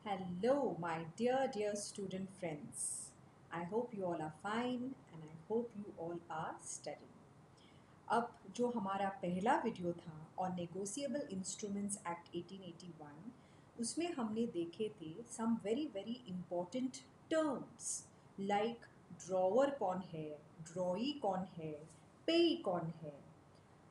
Hello, my dear student friends. I hope you all are fine and I hope you all are studying. अब जो हमारा पहला video था और negotiable instruments act 1881 उसमें हमने देखे थे some very very important terms like drawer कौन है, ड्रॉई कौन है, पेई कौन है,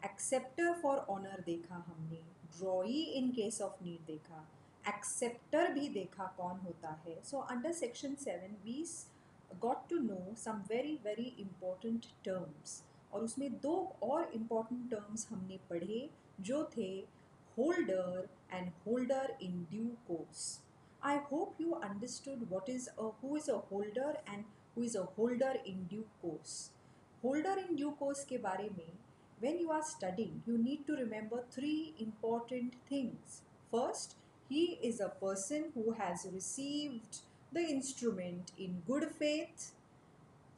एक्सेप्टर फॉर ऑनर देखा हमने, drawee in case of need देखा, एक्सेप्टर भी देखा कौन होता है. So under section 7 we got to know some very very important terms और उसमें दो और इम्पॉर्टेंट टर्म्स हमने पढ़े जो थे holder and holder in due course. I hope you understood what is who is a holder and who is a holder in due course. Holder in due course के बारे में when you are studying you need to remember three important things. First, he is a person who has received the instrument in good faith.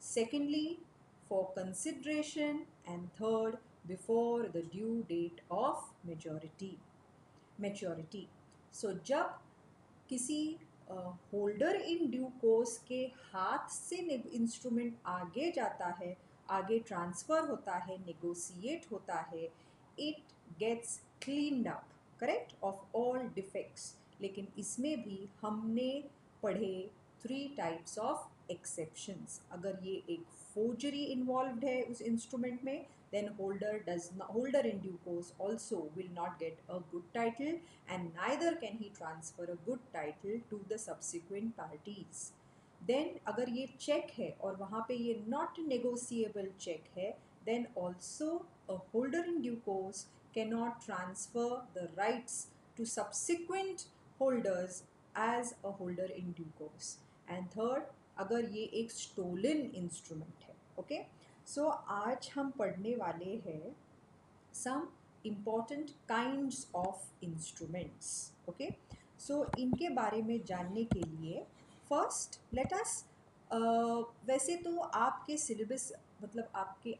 Secondly, for consideration. And third, before the due date of maturity. So जब किसी holder in due course के हाथ से instrument आगे जाता है, आगे transfer होता है, नेगोशिएट होता है, it gets cleaned up correct of all defects. लेकिन इसमें भी हमने पढ़े 3 टाइप्स ऑफ एक्सेप्शंस. अगर ये एक फोर्जरी इन्वॉल्व्ड है उस इंस्ट्रूमेंट में, then holder in due course also will not get a good title and neither can he transfer a good title to the subsequent parties. Then अगर ये check है और वहाँ पे ये not negotiable चेक है, then also a holder in due course cannot transfer the rights to subsequent holders as a holder in due course. And third, अगर ये एक stolen instrument है. Okay? सो आज हम पढ़ने वाले हैं some important kinds of instruments. Okay, so इनके बारे में जानने के लिए फर्स्ट लेट अस वैसे तो आपके सिलेबस मतलब आपके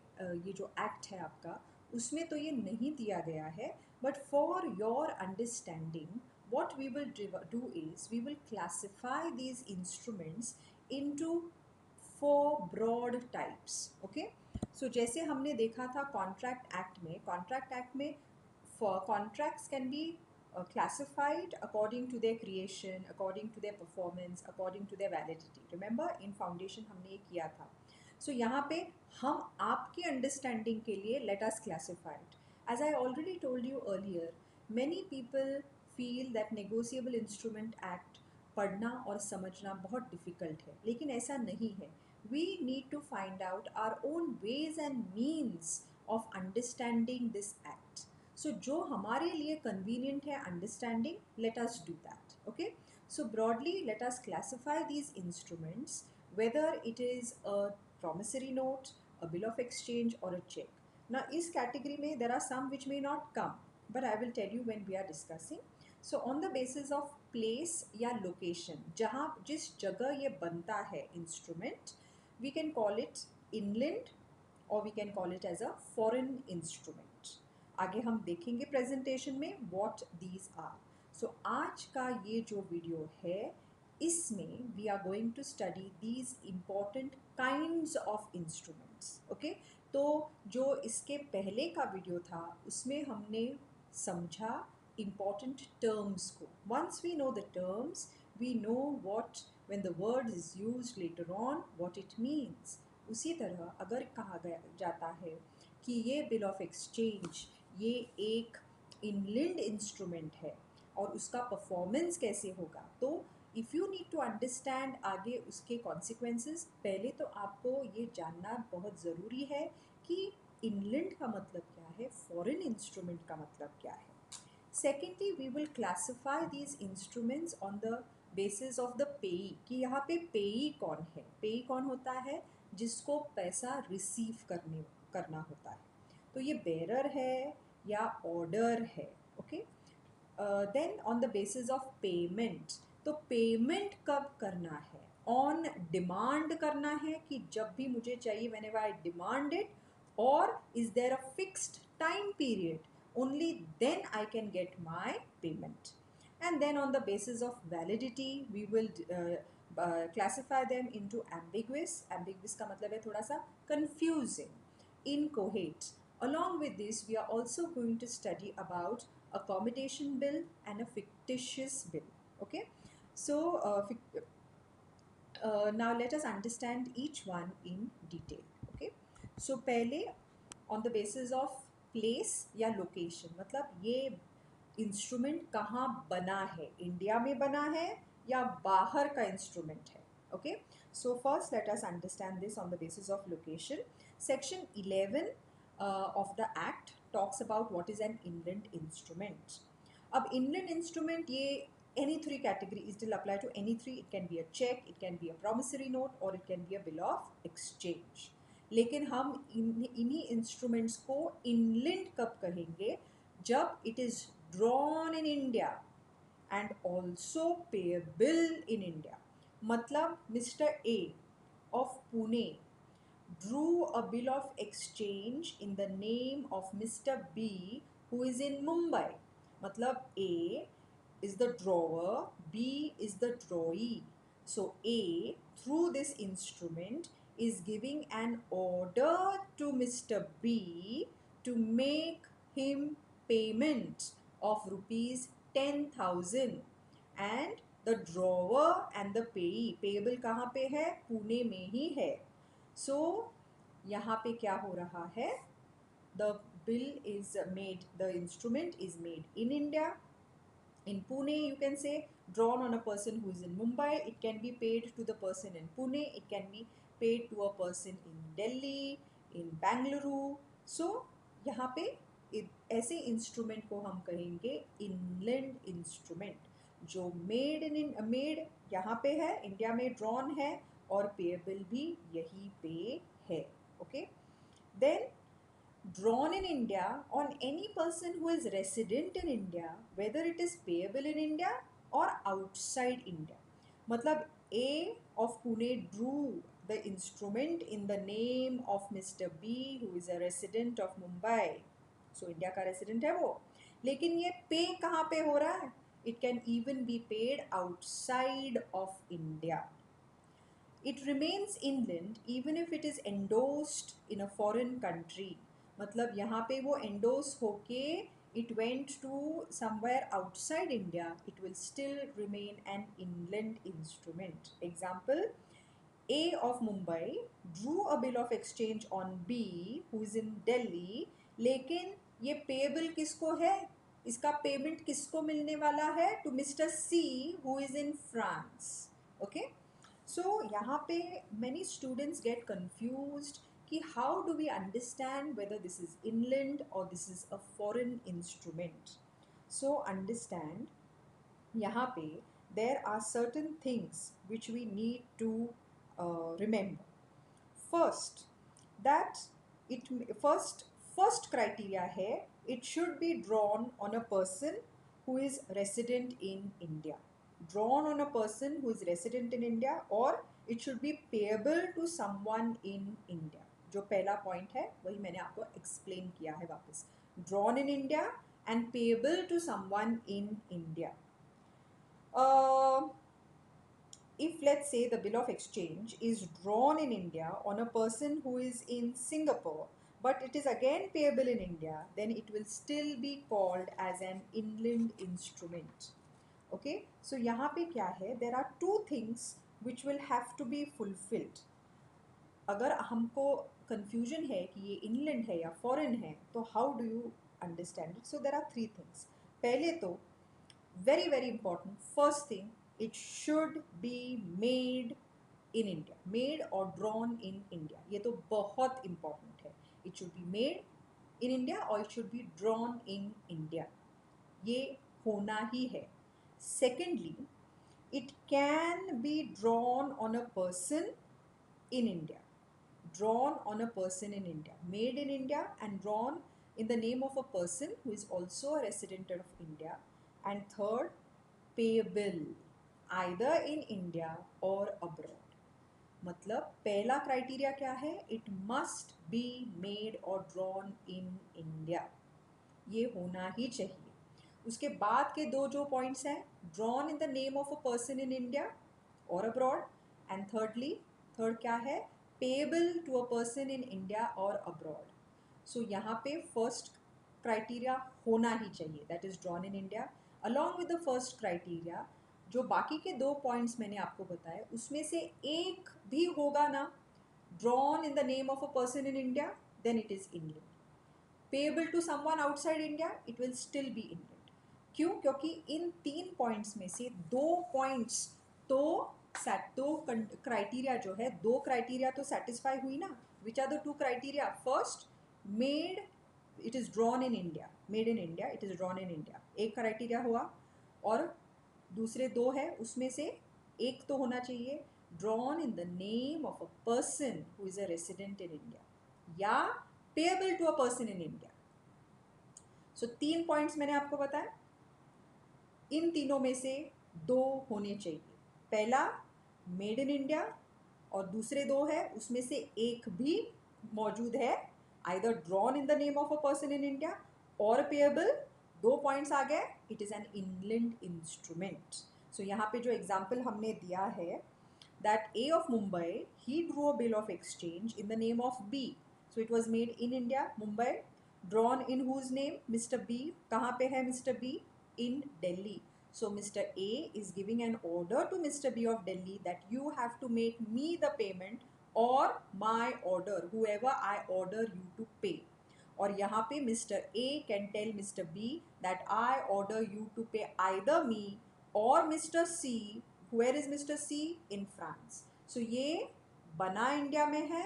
ये जो एक्ट है आपका उसमें तो ये नहीं दिया गया है, but for your understanding what we will do is we will classify these instruments into 4 broad types. Okay, सो जैसे हमने देखा था कॉन्ट्रैक्ट एक्ट में contracts can be classified according to their creation, according to their performance, according to their validity. Remember in foundation हमने ये किया था. So यहाँ पे हम आपके अंडरस्टैंडिंग के लिए let us classify it. As I already told you earlier, many people feel that negotiable instrument act पढ़ना और समझना बहुत डिफ़िकल्ट है, लेकिन ऐसा नहीं है. We need to find out our own ways and means of understanding this act. So जो हमारे लिए convenient है understanding, let us do that. Okay, so broadly let us classify these instruments whether it is a promissory note, a bill of exchange or a check. Now इस category में there are some which may not come, but I will tell you when we are discussing. So on the basis of place या location, जहाँ जिस जगह ये बनता है instrument, we can call it inland or we can call it as a foreign instrument. आगे हम देखेंगे प्रेजेंटेशन में what these are. So आज का ये जो वीडियो है इसमें we are going to study these important kinds of instruments. Okay, तो जो इसके पहले का वीडियो था उसमें हमने समझा important terms को. Once we know the terms, we know what when the word is used later on what it means. उसी तरह अगर कहा गया जाता है कि ये बिल ऑफ एक्सचेंज ये एक इनलैंड इंस्ट्रूमेंट है और उसका परफॉर्मेंस कैसे होगा, तो if you need to understand आगे उसके कॉन्सिक्वेंसेस, पहले तो आपको ये जानना बहुत ज़रूरी है कि इनलैंड का मतलब क्या है, फॉरेन इंस्ट्रूमेंट का मतलब क्या है. Secondly we will classify these instruments on the basis of the payee कि यहाँ पे पेई कौन है. पेई कौन होता है, जिसको पैसा रिसीव करना होता है. तो ये बेरर है या ऑर्डर है. Okay, then on the basis of payment, तो पेमेंट कब करना है, ऑन डिमांड करना है कि जब भी मुझे चाहिए whenever I demand it, or is there a fixed time period, only then I can get my payment. And then on the basis of validity, we will classify them into ambiguous. Ambiguous का मतलब है थोड़ा सा confusing, incoherent. Along with this, we are also going to study about accommodation bill and a fictitious bill. Okay, so now let us understand each one in detail. Okay, so पहले on the basis of place या location, मतलब ये instrument कहाँ बना है, India में बना है या बाहर का इंस्ट्रूमेंट है. Okay, so first let us understand this on the basis of location. Section 11 of the act talks about what is an inland instrument. अब inland instrument ये any three categories will apply to any three. It can be a check, it can be a promissory note or it can be a bill of exchange. लेकिन हम इन्हीं instruments को inland कब कहेंगे? जब it is drawn in India and also payable in India. मतलब Mr. A of Pune drew a bill of exchange in the name of Mr. B who is in Mumbai. मतलब A is the drawer, B is the drawee. So A through this instrument is giving an order to Mr. B to make him payment of rupees 10,000 and the drawer and the payee, payable कहाँ पे है? पुणे में ही है. So यहाँ पे क्या हो रहा है? The bill is made, the instrument is made in India. In Pune, you can say drawn on a person who is in Mumbai. It can be paid to the person in Pune. It can be paid to a person in Delhi, in Bangalore. So यहाँ पे ऐसे instrument को हम कहेंगे inland instrument, जो made यहाँ पे है, इंडिया में ड्रॉन है और पेएबल भी यहीं पे है. Okay, then drawn in India on any person who is resident in India, whether it is payable in India or outside India. मतलब A of Pune drew the instrument in the name of Mr. B who is a resident of Mumbai. So India का resident है वो. लेकिन ये pay कहाँ पे हो रहा है? It can even be paid outside of India. It remains inland even if it is endorsed in a foreign country. मतलब यहाँ पे वो endorse होके it went to somewhere outside India, it will still remain an inland instrument. Example, A of Mumbai drew a bill of exchange on B who is in Delhi, लेकिन ये payable किसको है? इसका पेमेंट किसको मिलने वाला है? To Mr. C who is in France. Okay? So यहाँ पे many students get confused कि how do we understand whether this is inland or this is a foreign instrument. So understand यहाँ पे there are certain things which we need to remember. First, that it first criteria है it should be drawn on a person who is resident in India. Drawn on a person who is resident in India or it should be payable to someone in India. जो पहला point है वही मैंने आपको explain किया है वापस. Drawn in India and payable to someone in India. If let's say the bill of exchange is drawn in India on a person who is in Singapore, but it is again payable in India, then it will still be called as an inland instrument. Okay, so यहाँ पे क्या है? There are two things which will have to be fulfilled. अगर हमको confusion है कि ये inland है या foreign है, तो how do you understand it? So there are three things. पहले तो very very important, first thing, it should be made in India, made or drawn in India. ये तो बहुत important है. It should be made in India or it should be drawn in India. ये होना ही है. Secondly, it can be drawn on a person in India. Drawn on a person in India. Made in India and drawn in the name of a person who is also a resident of India. And third, payable either in India or abroad. मतलब पहला criteria क्या है? It must be made or drawn in India. ये होना ही चाहिए. उसके बाद के दो जो पॉइंट्स हैं, drawn in the name of a person in India or abroad, and third क्या है, payable to a person in India or abroad. So यहाँ पे फर्स्ट क्राइटेरिया होना ही चाहिए, that is drawn in India. Along with the first criteria, जो बाकी के दो पॉइंट्स मैंने आपको बताए उसमें से एक भी होगा ना, drawn in the name of a person in India, then it is Indian. Payable to someone outside India, it will still be Indian. क्यों? क्योंकि इन तीन पॉइंट्स में से दो पॉइंट्स तो दो क्राइटेरिया जो है, दो क्राइटेरिया तो सेटिस्फाई हुई ना। Which are the two criteria? First, made, it is drawn in India, made in India, it is drawn in India, एक क्राइटेरिया हुआ। और दूसरे दो है, उसमें से एक तो होना चाहिए drawn in the name of a person who is a resident in India, या payable to a person in India. So तीन पॉइंट्स मैंने आपको बताया, इन तीनों में से दो होने चाहिए। पहला मेड इन इंडिया, और दूसरे दो है उसमें से एक भी मौजूद है, either drawn in the name of a person in India और पेएबल। दो पॉइंट्स आ गए, it is an inland instrument. So यहाँ पे जो एग्जाम्पल हमने दिया है, that A of Mumbai, he drew a bill of exchange in the name of B. So it was made in India, Mumbai, drawn in whose name? Mr. B. कहाँ पे है Mr. B? In Delhi. So Mr. A is giving an order to Mr. B of Delhi that you have to make me the payment or my order, whoever I order you to pay. और यहाँ पे Mr. A can tell Mr. B that I order you to pay either me or Mr. C. Where is Mr. C? In France. So ये बना India में है,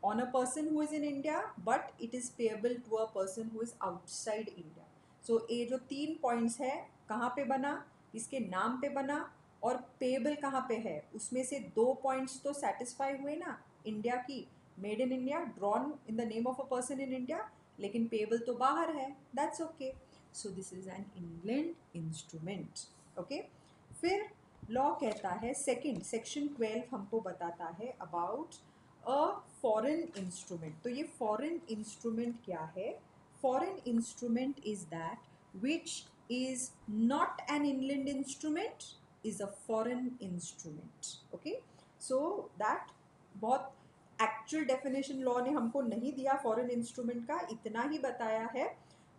on a person who is in India, but it is payable to a person who is outside India. So ये जो तीन points है, कहाँ पे बना? इसके नाम पे बना, और पेएबल कहाँ पे है? उसमें से दो पॉइंट्स तो सेटिस्फाई हुए ना, इंडिया की, made in India, drawn in the name of a person in India, लेकिन पेएबल तो बाहर है, that's okay. So this is an inland instrument, okay. फिर लॉ कहता है, सेकंड सेक्शन 12 हमको बताता है अबाउट अ फॉरेन इंस्ट्रूमेंट। तो ये फॉरेन इंस्ट्रूमेंट क्या है? Foreign instrument is that which is not an inland instrument, is a foreign instrument, okay. So that बहुत एक्चुअल डेफिनेशन लॉ ने हमको नहीं दिया फॉरेन इंस्ट्रूमेंट का, इतना ही बताया है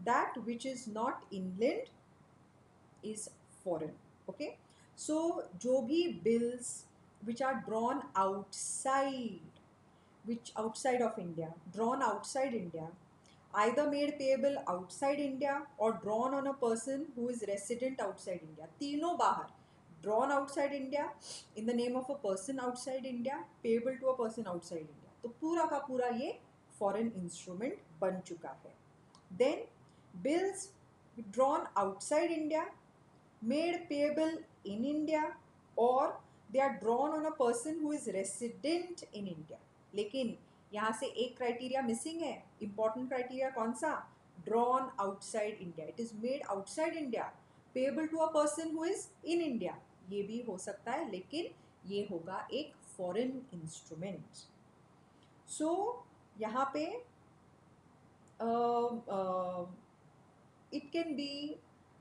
that which is not inland is foreign, okay. So जो भी bills which are drawn outside, which outside of India, drawn outside India, either made payable outside India or drawn on a person who is resident outside India. तीनों बाहर, drawn outside India, in the name of a person outside India, payable to a person outside India. तो पूरा का पूरा ये foreign instrument बन चुका है। Then bills drawn outside India, made payable in India, or they are drawn on a person who is resident in India. लेकिन यहाँ से एक क्राइटेरिया मिसिंग है, इंपॉर्टेंट क्राइटेरिया कौन सा? Drawn outside India, it is made outside India, payable to a person who is in India, ये भी हो सकता है, लेकिन ये होगा एक फॉरेन इंस्ट्रूमेंट। सो यहाँ पे it can B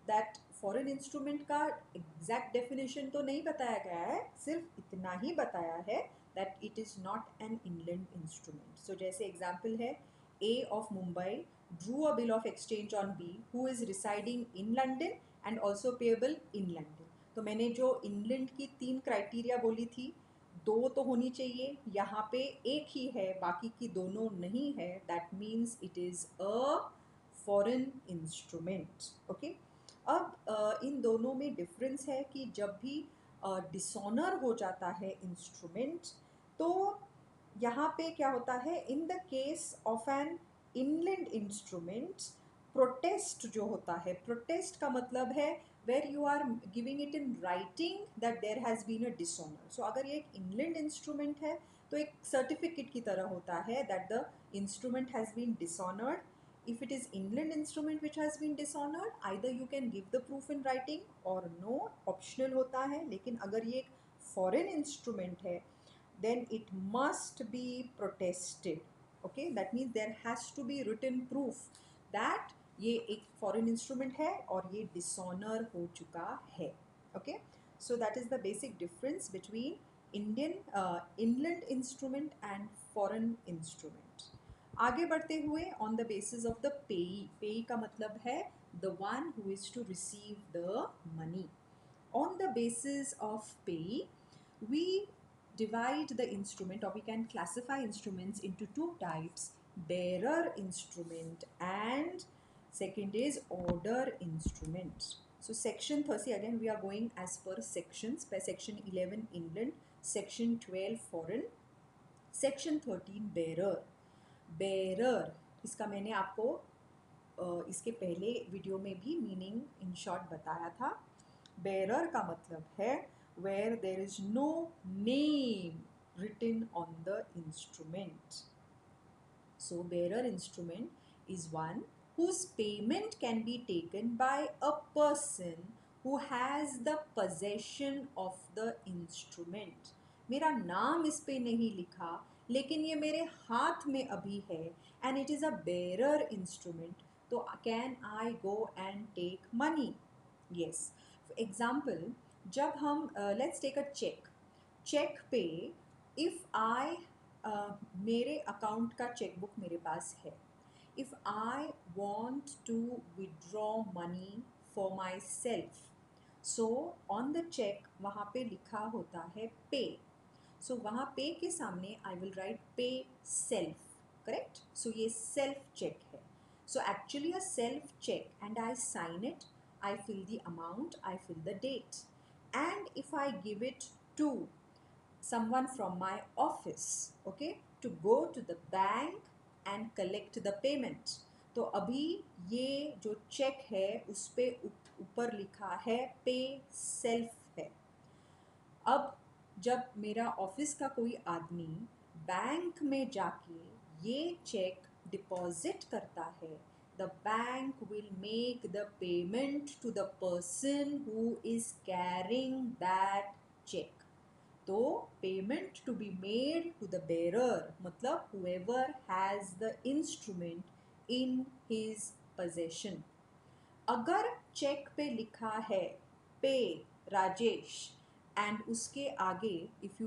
that foreign instrument का एग्जैक्ट डेफिनेशन तो नहीं बताया गया है, सिर्फ इतना ही बताया है that it is not an inland instrument. So जैसे एग्जाम्पल है, A of Mumbai drew a bill of exchange on B who is residing in London and also payable in London. तो मैंने जो inland की तीन क्राइटेरिया बोली थी, दो तो होनी चाहिए, यहाँ पे एक ही है, बाकी की दोनों नहीं है, that means it is a foreign instrument, okay? अब इन दोनों में डिफरेंस है कि जब भी डिसऑनर हो जाता है इंस्ट्रूमेंट, तो यहाँ पे क्या होता है, in the case of an inland instrument, protest जो होता है, प्रोटेस्ट का मतलब है where you are giving it in writing that there has been a dishonour. So अगर ये एक इनलैंड इंस्ट्रूमेंट है तो एक सर्टिफिकेट की तरह होता है that the instrument has been dishonoured. If it is inland instrument which has been dishonored, either you can give the proof in writing or no, optional होता है। लेकिन अगर ये एक foreign instrument है, then it must be protested, okay? That means there has to be written proof that ये एक foreign instrument है और ये डिसऑनर हो चुका है. Okay, so that is the basic difference between Indian inland instrument and foreign instrument. आगे बढ़ते हुए, on the basis of the payee. Payee का मतलब है the one who is to receive the money. On the basis of pay, we divide the instrument, or we can classify instruments into two types: bearer instrument and second is order instrument. So section 30, again we are going as per sections. Per section 11 inland, section 12 foreign, section 13 bearer. bearer इसका मैंने आपको इसके पहले video में भी meaning in short बताया था. Bearer का मतलब है where there is no name written on the instrument. So bearer instrument is one whose payment can be taken by a person who has the possession of the instrument. मेरा नाम इस पे नहीं लिखा लेकिन ये मेरे हाथ में अभी है and it is a bearer instrument, तो can I go and take money? Yes. For example, जब हम let's take a check. Cheque पे इफ़ आई मेरे अकाउंट का चेकबुक मेरे पास है. If I want to withdraw money for myself, so on the cheque वहाँ पे लिखा होता है पे. सो वहाँ पे के सामने I will write pay self. Correct. So ये सेल्फ चेक है. So actually a self cheque and I sign it. I fill the amount, I fill the date, and if I give it to someone from my office, okay, to go to the bank and collect the payment, तो अभी ये जो check है उस पे ऊपर लिखा है पे सेल्फ है. अब जब मेरा ऑफिस का कोई आदमी बैंक में जाके ये चेक डिपॉजिट करता है, the bank will make the payment to the person who is carrying that cheque. तो payment to be made to the bearer मतलब whoever has the instrument in his possession. अगर cheque पे लिखा है पे Rajesh and उसके आगे इफ़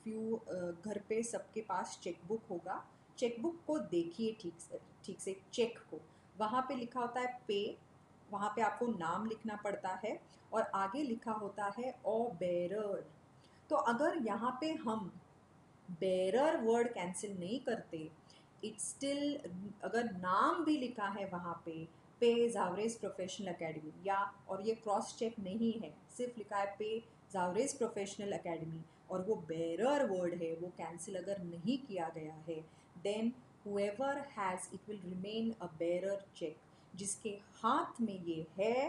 यू घर पे सबके पास चेकबुक होगा, चेकबुक को देखिए ठीक से चेक को, वहाँ पे लिखा होता है पे, वहाँ पे आपको नाम लिखना पड़ता है और आगे लिखा होता है ओ बेरर. तो अगर यहाँ पे हम बेरर वर्ड कैंसिल नहीं करते, इट स्टिल, अगर नाम भी लिखा है वहाँ पे जावरेज प्रोफेशनल एकेडमी, या और ये क्रॉस चेक नहीं है, सिर्फ लिखा है पे जावरेज प्रोफेशनल एकेडमी और वो बेरर वर्ड है, वो कैंसिल अगर नहीं किया गया है, then whoever has, it will remain a bearer cheque. जिसके हाथ में ये है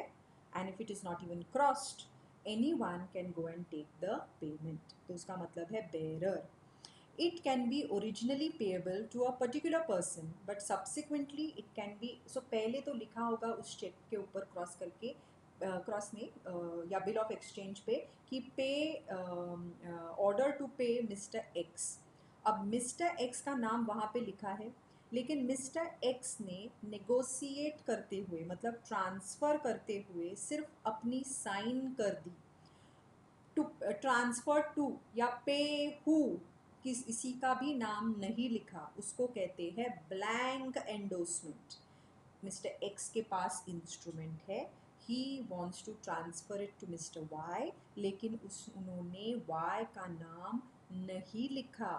and if it is not even crossed, anyone can go and take the payment. तो उसका मतलब है bearer. It can be originally payable to a particular person, but subsequently it can be, so पहले तो लिखा होगा उस चेक के ऊपर क्रॉस करके, क्रॉस नहीं या बिल ऑफ एक्सचेंज पे कि पे order to pay mister x. अब मिस्टर एक्स का नाम वहाँ पे लिखा है लेकिन मिस्टर एक्स ने नेगोशिएट करते हुए मतलब ट्रांसफ़र करते हुए सिर्फ अपनी साइन कर दी. टू ट्रांसफ़र टू या पे हु, किसी का भी नाम नहीं लिखा, उसको कहते हैं ब्लैंक एंडोसमेंट. मिस्टर एक्स के पास इंस्ट्रूमेंट है, he wants to transfer it to Mister Y, लेकिन उन्होंने वाई का नाम नहीं लिखा.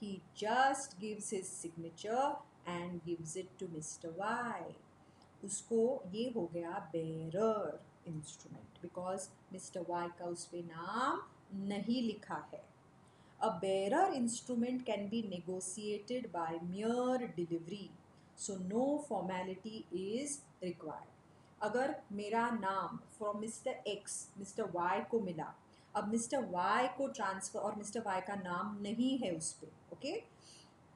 He just gives his signature and gives it to Mister Y. उसको ये हो गया bearer instrument because Mister Y का उस पर नाम नहीं लिखा है. A bearer instrument can be negotiated by mere delivery, so no formality is required. अगर मेरा नाम from mister X mister Y को मिला, अब मिस्टर वाई को ट्रांसफ़र, और मिस्टर वाई का नाम नहीं है उस पर, ओके.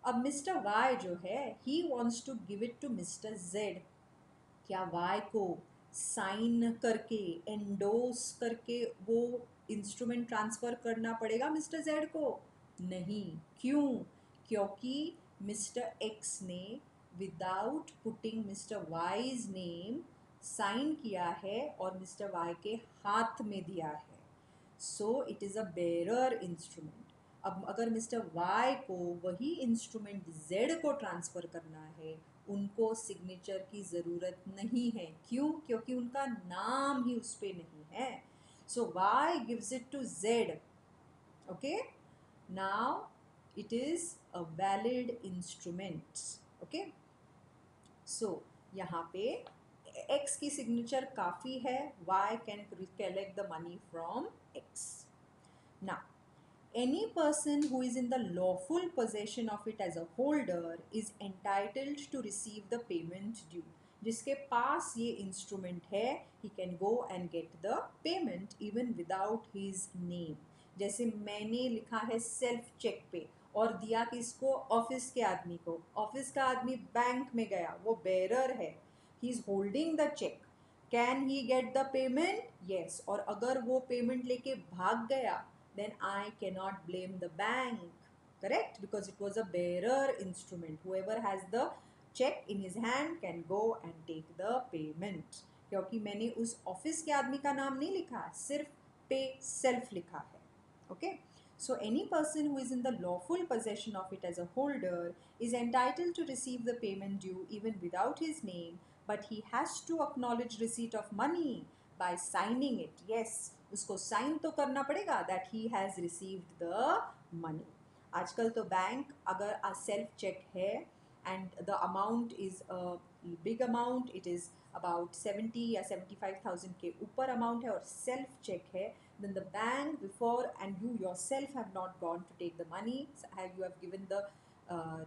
अब मिस्टर वाई जो है he wants to give it to mister Z. क्या वाई को साइन करके एंडोस करके वो इंस्ट्रूमेंट ट्रांसफ़र करना पड़ेगा मिस्टर जेड को? नहीं. क्यों? क्योंकि मिस्टर एक्स ने without putting mister Y's name sign किया है और मिस्टर वाई के हाथ में दिया है, so it is a bearer instrument. अब अगर मिस्टर वाई को वही इंस्ट्रूमेंट जेड को ट्रांसफ़र करना है, उनको सिग्नेचर की ज़रूरत नहीं है। क्यों? क्योंकि उनका नाम ही उस पर नहीं है। So Y gives it to Z. Okay, now it is a valid instrument. Okay, so यहाँ पे x की सिग्नेचर काफ़ी है, y can collect the money from x. Now any person who is in the lawful possession of it as a holder is entitled to receive the payment due. जिसके पास ये instrument है, he can go and get the payment even without his name. जैसे मैंने लिखा है self check पे और दिया किसको? ऑफिस के आदमी को। ऑफिस का आदमी बैंक में गया, वो बेरर है, he is holding the cheque. Can he get the payment? Yes. और अगर वो पेमेंट लेके भाग गया, then I cannot blame the bank, correct? Because it was a bearer instrument. Whoever has the check in his hand can go and take the payment. क्योंकि मैंने उस office के आदमी का नाम नहीं लिखा, सिर्फ पे सेल्फ लिखा है। Okay, so any person who is in the lawful possession of it as a holder is entitled to receive the payment due even without his name, but he has to acknowledge receipt of money by signing it. Yes, उसको sign तो करना पड़ेगा that he has received the money. आजकल तो bank अगर self cheque है and the amount is a big amount, it is about 70 या 75,000 के ऊपर अमाउंट है और सेल्फ चेक है, then the bank before and you yourself have not gone to take the money, you have given the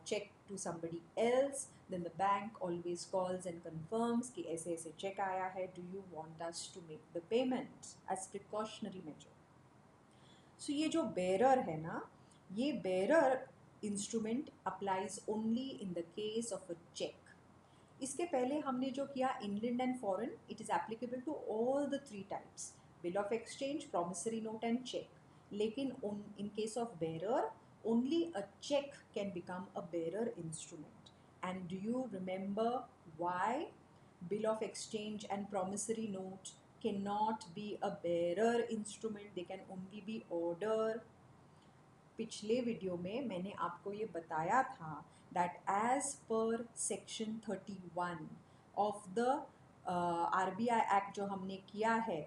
check to somebody else, then the bank always calls and confirms कि ऐसे ऐसे check आया है, do you want us to make the payment as precautionary measure. So ये जो bearer है ना, ये bearer instrument applies only in the case of a check. इसके पहले हमने जो किया inland and foreign, it is applicable to all the three types, bill of exchange, promissory note and cheque. लेकिन in case of bearer, only a check can become a bearer instrument. And do you remember why bill of exchange and promissory note cannot be a bearer instrument? They can only be order. पिछले video में मैंने आपको ये बताया था that as per section 31 of the RBI Act जो हमने किया है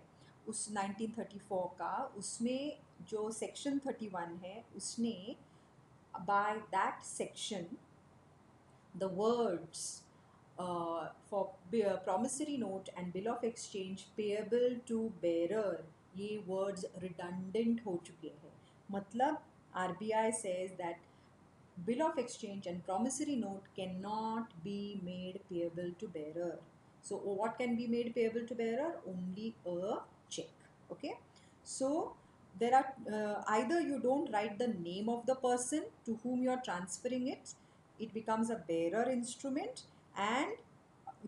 उस 1934 का, उसमें जो section 31 है उसने by that section the words for promissory note and bill of exchange payable to bearer, ये words redundant हो चुके हैं. मतलब RBI says that bill of exchange and promissory note cannot be made payable to bearer. So what can be made payable to bearer? Only a check. Okay, so there are either you don't write the name of the person to whom you are transferring it, it becomes a bearer instrument, and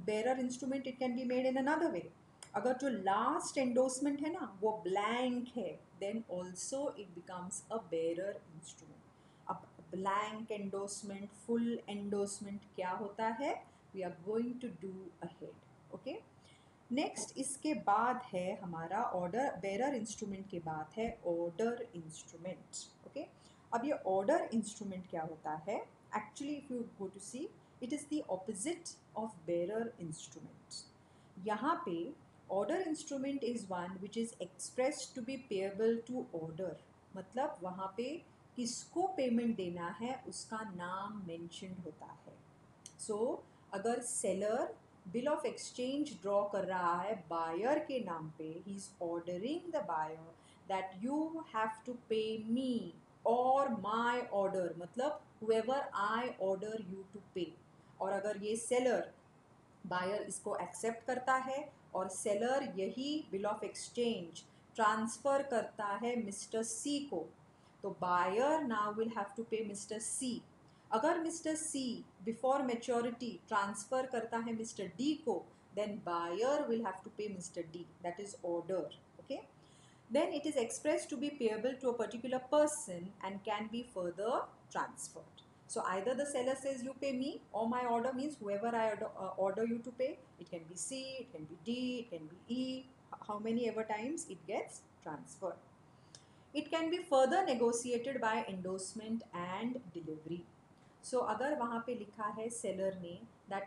bearer instrument it can be made in another way. अगर जो last endorsement है ना वो blank है, then also it becomes a bearer instrument. अब blank endorsement, full endorsement क्या होता है, we are going to do ahead. Okay, next इसके बाद है हमारा ऑर्डर. बेरर इंस्ट्रूमेंट के बाद है ऑर्डर इंस्ट्रूमेंट. ओके, अब ये ऑर्डर इंस्ट्रूमेंट क्या होता है? Actually if you go to see, it is the opposite of bearer instrument. यहाँ पे order instrument is one which is express to be payable to order. मतलब वहाँ पे किसको पेमेंट देना है उसका नाम मेंशन्ड होता है. सो अगर seller bill of exchange draw कर रहा है बायर के नाम पे, he is ordering the buyer that you have to pay me और माई ऑर्डर, मतलब whoever I order you to pay. और अगर ये सेलर बायर इसको एक्सेप्ट करता है और सेलर यही बिल ऑफ एक्सचेंज ट्रांसफ़र करता है मिस्टर सी को, तो buyer now will have to pay mister C. अगर mister C before maturity transfer करता है मिस्टर डी को, then buyer will have to pay Mister D. That is order. Okay, then it is expressed to be payable to a particular person and can be further transferred. So either the seller says you pay me, or my order means whoever I order you to pay. It can be C, it can be D, it can be E, how many ever times it gets transferred. It can be further negotiated by endorsement and delivery. So अगर वहाँ पे लिखा है seller ने that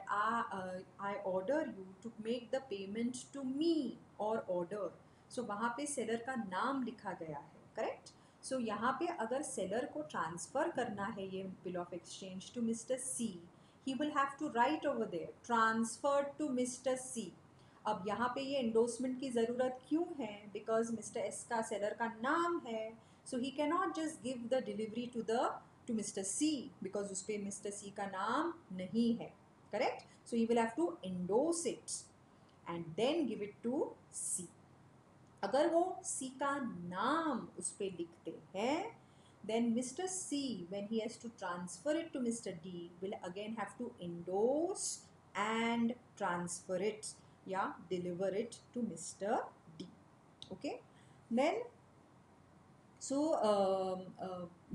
I order you to make the payment to me or order, so वहाँ पे seller का नाम लिखा गया है, correct? So यहाँ पे अगर seller को transfer करना है ये bill of exchange to Mr. C, he will have to write over there transferred to Mr. C. अब यहाँ पे ये एंडोर्समेंट की ज़रूरत क्यों है? बिकॉज मिस्टर एस का सेलर का नाम है, so he can not just give the delivery to mister C because उस पर मिस्टर सी का नाम नहीं है, correct? So he will have to endorse it and then give it to C. अगर वो सी का नाम उस पर लिखते हैं, then Mr. C, when he has to transfer it to Mr. D, will again have to endorse and transfer it, yeah, deliver it to Mr. D. Okay, then so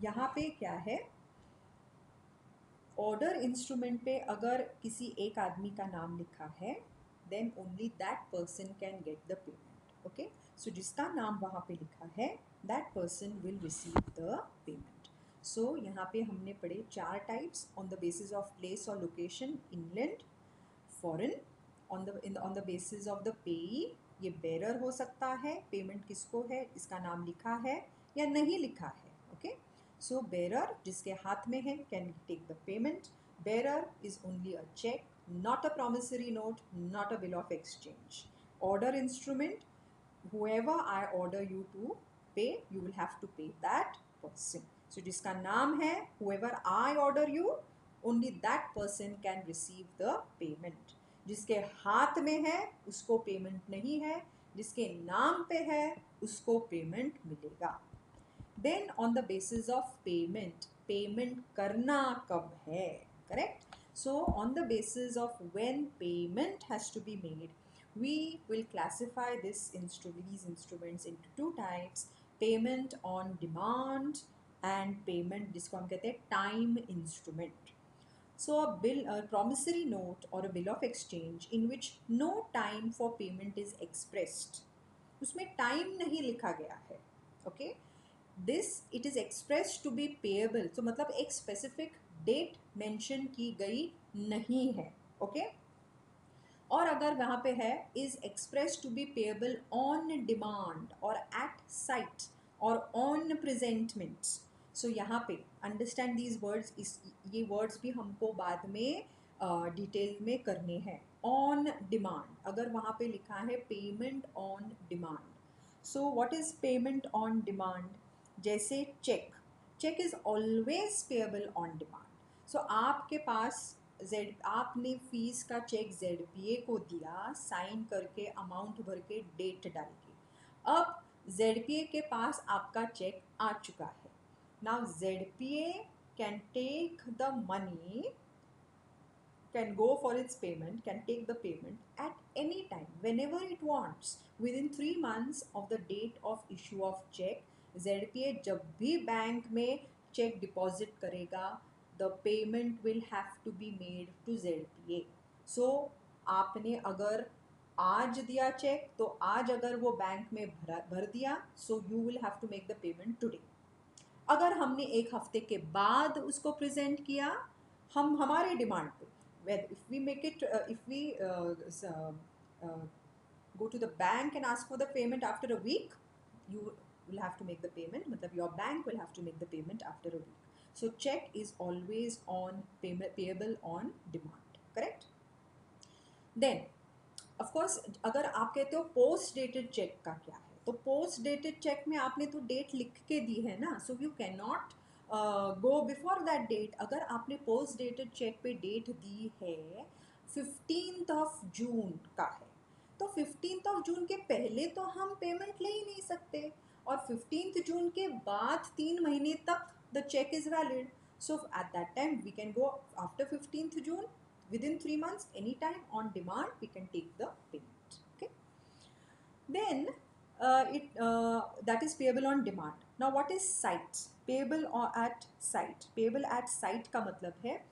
यहाँ पे क्या है, ऑर्डर इंस्ट्रूमेंट पे अगर किसी एक आदमी का नाम लिखा है, then only that person can get the payment. Okay, so जिसका नाम वहाँ पे लिखा है, that person will receive the payment. So यहाँ पे हमने पढ़े 4 types on the basis of place or location, inland, foreign, on the basis of the payee, ये bearer हो सकता है, पेमेंट किसको है, इसका नाम लिखा है या नहीं लिखा है. ओके, सो बेरर जिसके हाथ में है can take the payment. Bearer is only a cheque, not a promissory note, not a bill of exchange. Order instrument, whoever I order you to pay, you will have to pay that person. So जिसका नाम है, whoever I order you, only that person can receive the payment. जिसके हाथ में है उसको payment नहीं है, जिसके नाम पे है उसको पेमेंट मिलेगा. Then on the basis of payment, payment करना कब है, correct? So on the basis of when payment has to be made, we will classify these instruments into 2 types: payment on demand and payment जिसको हम कहते हैं time instrument. So a promissory note or a bill of exchange in which no time for payment is expressed, उसमें time नहीं लिखा गया है. Okay, this it is expressed to be payable, so मतलब एक specific date mention की गई नहीं है. Okay, और अगर वहाँ पे है is expressed to be payable on demand or at sight or on presentment. सो यहाँ पे अंडरस्टैंड दीज वर्ड्स, इस ये वर्ड्स भी हमको बाद में डिटेल में करने हैं. ऑन डिमांड, अगर वहाँ पे लिखा है payment on demand, so what is payment on demand? जैसे cheque, cheque is always payable on demand. So आपके पास आपने फीस का चेक ZPA को दिया, साइन करके, अमाउंट भर के, डेट डाल के. अब ZPA के पास आपका चेक आ चुका है. Now ZPA can take the money, can go for its payment, can take the payment at any time, whenever it wants, within 3 months of the date of issue of check. ZPA जब भी bank में check deposit करेगा, the payment will have to be made to ZPA. So आपने अगर आज दिया check, तो आज अगर वो बैंक में भर दिया, so you will have to make the payment today. अगर हमने एक हफ्ते के बाद उसको प्रेजेंट किया, हम हमारे डिमांड पे, if we make it, if we go to the bank and ask for the payment after a week, you will have to make the payment, मतलब your bank will have to make the payment after a week. So check is always on payable on demand, correct? Then of course अगर आप कहते हो post dated check का क्या है, तो post dated check में आपने तो डेट लिख के दी है ना, so you can not go before that date. अगर आपने पोस्ट डेटेड चेक पे डेट दी है 15 जून का है, तो 15 जून के पहले तो हम पेमेंट ले ही नहीं सकते, और 15 जून के बाद 3 महीने तक the cheque is valid. So at that time we can go after 15 June, within 3 months, anytime on demand we can take the payment. Okay, then that is payable on demand. Now what is site? Payable eight site, payable eight sight का मतलब है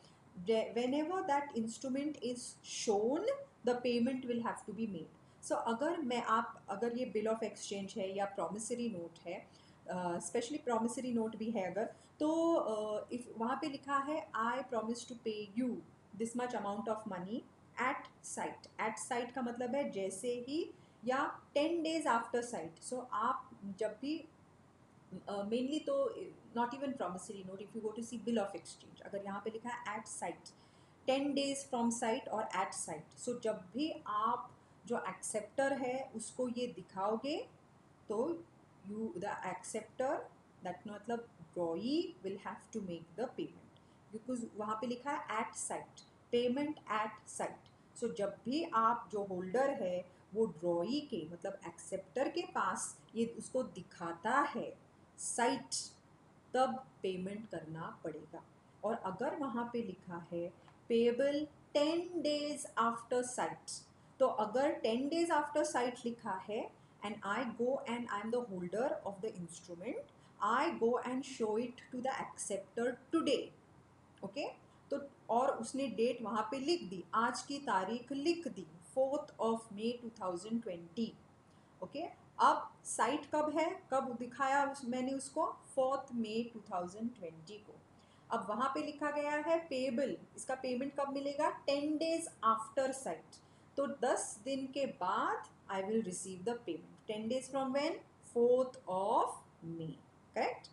whenever that instrument is shown the payment will have to be made. So अगर ये bill of exchange है या promissory note है, specially promissory note भी है अगर, तो इफ वहाँ पे लिखा है I promise to pay you this much amount of money at sight, at sight का मतलब है जैसे ही या 10 days आफ्टर साइट. सो आप जब भी मेनली तो not even promissory note, if you go to see bill of exchange, अगर यहाँ पे लिखा है at sight 10 days from sight or at sight, so जब भी आप जो एक्सेप्टर है उसको ये दिखाओगे तो यू द एक्सेप्टर दैट मतलब drawee will have to make the payment, because वहाँ पे लिखा है at sight, payment at sight. So जब भी आप जो होल्डर है वो ड्रॉई के मतलब एक्सेप्टर के पास ये उसको दिखाता है साइट, तब पेमेंट करना पड़ेगा. और अगर वहाँ पे लिखा है पेबल 10 days आफ्टर साइट, तो अगर 10 days आफ्टर साइट लिखा है and I go and I am the holder of the instrument, I go and show it to the acceptor today, okay, तो और उसने डेट वहाँ पे लिख दी, आज की तारीख लिख दी 4th of May 2020, ओके. अब साइट कब है, कब दिखाया मैंने उसको 4th May 2020 को. अब वहाँ पे लिखा गया है पेबल, इसका पेमेंट कब मिलेगा 10 days आफ्टर साइट, तो 10 दिन के बाद I will receive the payment. 10 days from when, 4th of May, correct.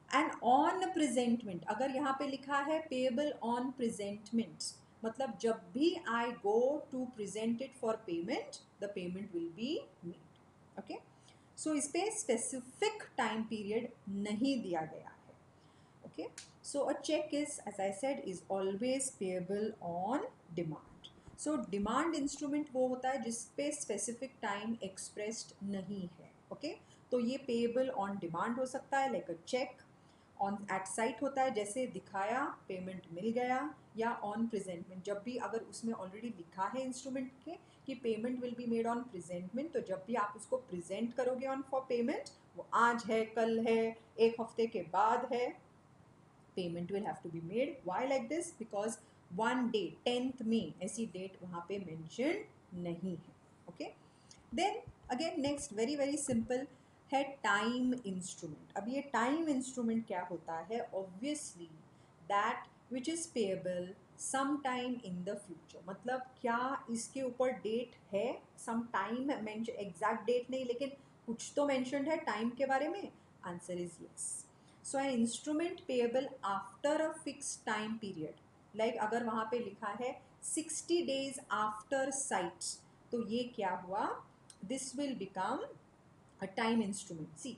And on presentment, अगर यहाँ पे लिखा है पेबल ऑन प्रेजेंटमेंट, मतलब जब भी I go to present it for payment the payment will be made, okay. So इस पे स्पेसिफिक टाइम पीरियड नहीं दिया गया है, okay. So a cheque is as I said is always payable on demand. So demand instrument वो होता है जिस पे स्पेसिफिक टाइम एक्सप्रेस्ड नहीं है, ओके. तो ये पेएबल ऑन डिमांड हो सकता है like a cheque, on at sight होता है जैसे दिखाया पेमेंट मिल गया, या ऑन प्रेजेंटमेंट जब भी अगर उसमें ऑलरेडी लिखा है इंस्ट्रूमेंट के कि payment will be made on presentment, तो जब भी आप उसको प्रेजेंट करोगे ऑन फॉर पेमेंट, वो आज है, कल है, एक हफ्ते के बाद है, payment will have to be made. Why like this? Because one day 10th May ऐसी डेट वहाँ पे मेंशन नहीं है, okay. Then again next very very simple है टाइम इंस्ट्रूमेंट. अब ये टाइम इंस्ट्रूमेंट क्या होता है? Obviously that which is payable some time in the future, मतलब क्या इसके ऊपर डेट है, some time mention, exact date नहीं लेकिन कुछ तो मेंशनड है टाइम के बारे में. Answer is yes. So an instrument payable after a fix time period, like अगर वहाँ पे लिखा है 60 days आफ्टर साइट, तो ये क्या हुआ, this will become a time instrument. See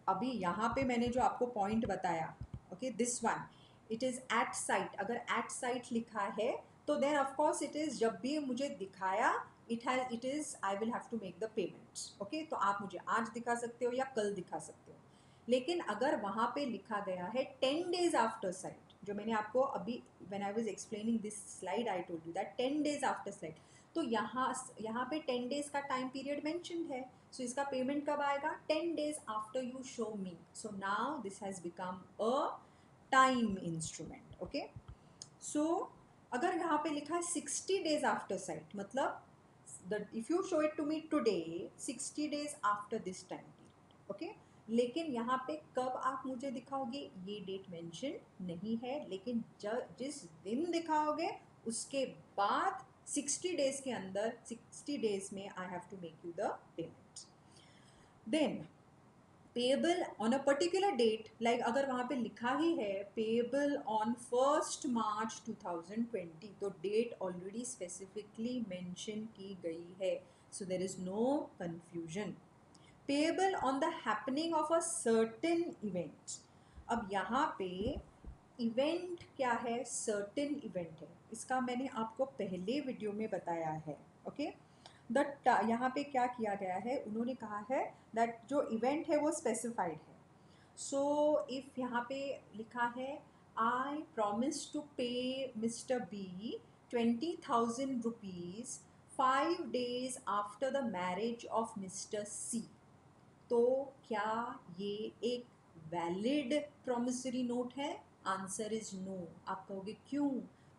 अभी यहाँ पे मैंने जो आपको पॉइंट बताया, okay, this one it is at sight, अगर एट साइट लिखा है तो then of course it is जब भी मुझे दिखाया it is I will have to make the payment, okay. तो आप मुझे आज दिखा सकते हो या कल दिखा सकते हो. लेकिन अगर वहाँ पे लिखा गया है 10 days आफ्टर साइट, जो मैंने आपको अभी when I was explaining this slide I told you that 10 days after site, तो यहाँ पे 10 days का टाइम पीरियड मेंशन्ड है. सो इसका पेमेंट कब आएगा? 10 days after you show me. So now this has become a time instrument, okay. So अगर यहाँ पे लिखा है 60 days आफ्टर साइट, मतलब if you show it to me today 60 days after this time period, okay. लेकिन यहाँ पे कब आप मुझे दिखाओगे ये डेट मेंशन नहीं है, लेकिन जिस दिन दिखाओगे उसके बाद 60 days के अंदर 60 days में I have to make you the payment. Then payable on a particular date, like अगर वहाँ पे लिखा ही है पेएबल ऑन 1st March 2020, तो डेट ऑलरेडी स्पेसिफिकली मेंशन की गई है, so there is no confusion. Payable on the happening of a certain event. अब यहाँ पे इवेंट क्या है? सर्टेन इवेंट है. इसका मैंने आपको पहले वीडियो में बताया है, ओके. द यहाँ पे क्या किया गया है, उन्होंने कहा है दैट जो इवेंट है वो स्पेसिफाइड है. सो इफ़ यहाँ पे लिखा है I promise to pay mister B 20,000 rupees 5 days after the marriage of mister C, तो क्या ये एक वैलिड प्रॉमिसरी नोट है? Answer is no. आप कहोगे क्यों?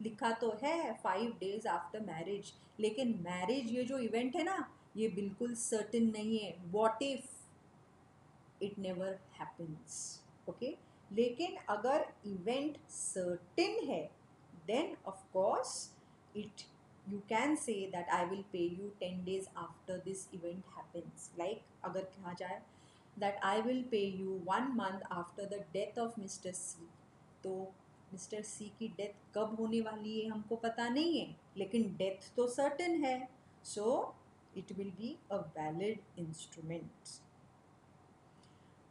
लिखा तो है 5 days आफ्टर मैरिज, लेकिन मैरिज ये जो इवेंट है ना, ये बिल्कुल सर्टेन नहीं है। What if it never happens? Okay, लेकिन अगर इवेंट सर्टेन है then of course it you can say that I will pay you 10 days after this event happens. Like अगर कहा जाए that I will pay you 1 month after the death of Mr. C, तो mister सी की death कब होने वाली है हमको पता नहीं है, लेकिन डेथ तो सर्टेन है, so it will be a valid instrument.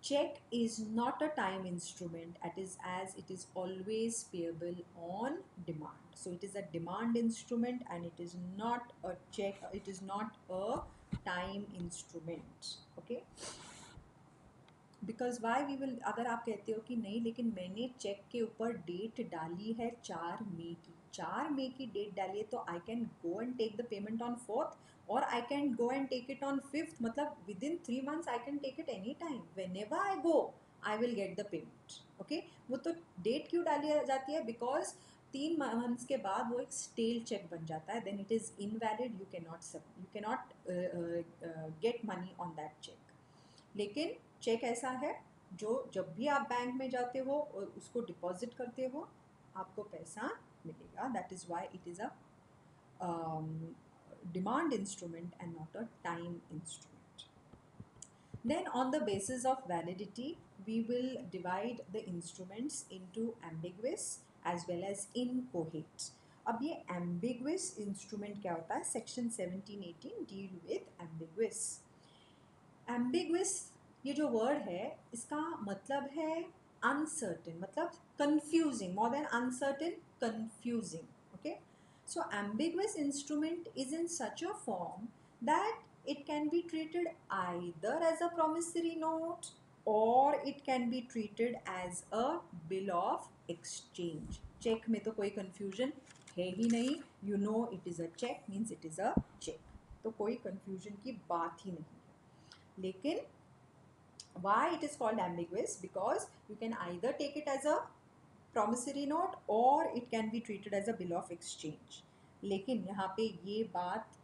Check is not a time instrument, it is as it is always payable on demand. So it is a demand instrument and it is not a check, it is not a time instrument. Okay, because why we will, अगर आप कहते हो कि नहीं लेकिन मैंने check के ऊपर डेट डाली है 4 मई की, 4 मई की डेट डाली है, तो I can go and take the payment on 4th और I can go and take it on 5th, मतलब within 3 months I can take it any time, whenever I go I will get the payment. Okay, वो तो date क्यों डाली जाती है? Because 3 months के बाद वो एक स्टेल चेक बन जाता है, then it is invalid, you cannot get money on that cheque. लेकिन चेक ऐसा है जो जब भी आप बैंक में जाते हो और उसको डिपॉजिट करते हो आपको पैसा मिलेगा। That is why it is a demand instrument and not a time instrument. Then on the basis of validity we will divide the instruments into ambiguous as well as inchoate. अब ये ambiguous instrument क्या होता है? Section 1718 deal with ambiguous। Ambiguous ये जो word है इसका मतलब है अनसर्टेन, मतलब confusing, more than uncertain, confusing. Okay, so ambiguous instrument is in such a form that it can be treated either as a promissory note और it can be treated as a bill of exchange. Cheque में तो कोई confusion है ही नहीं, you know it is a cheque means it is a check, तो कोई confusion की बात ही नहीं। लेकिन why it is called ambiguous? Because you can either take it as a promissory note or it can be treated as a bill of exchange। लेकिन यहाँ पे ये बात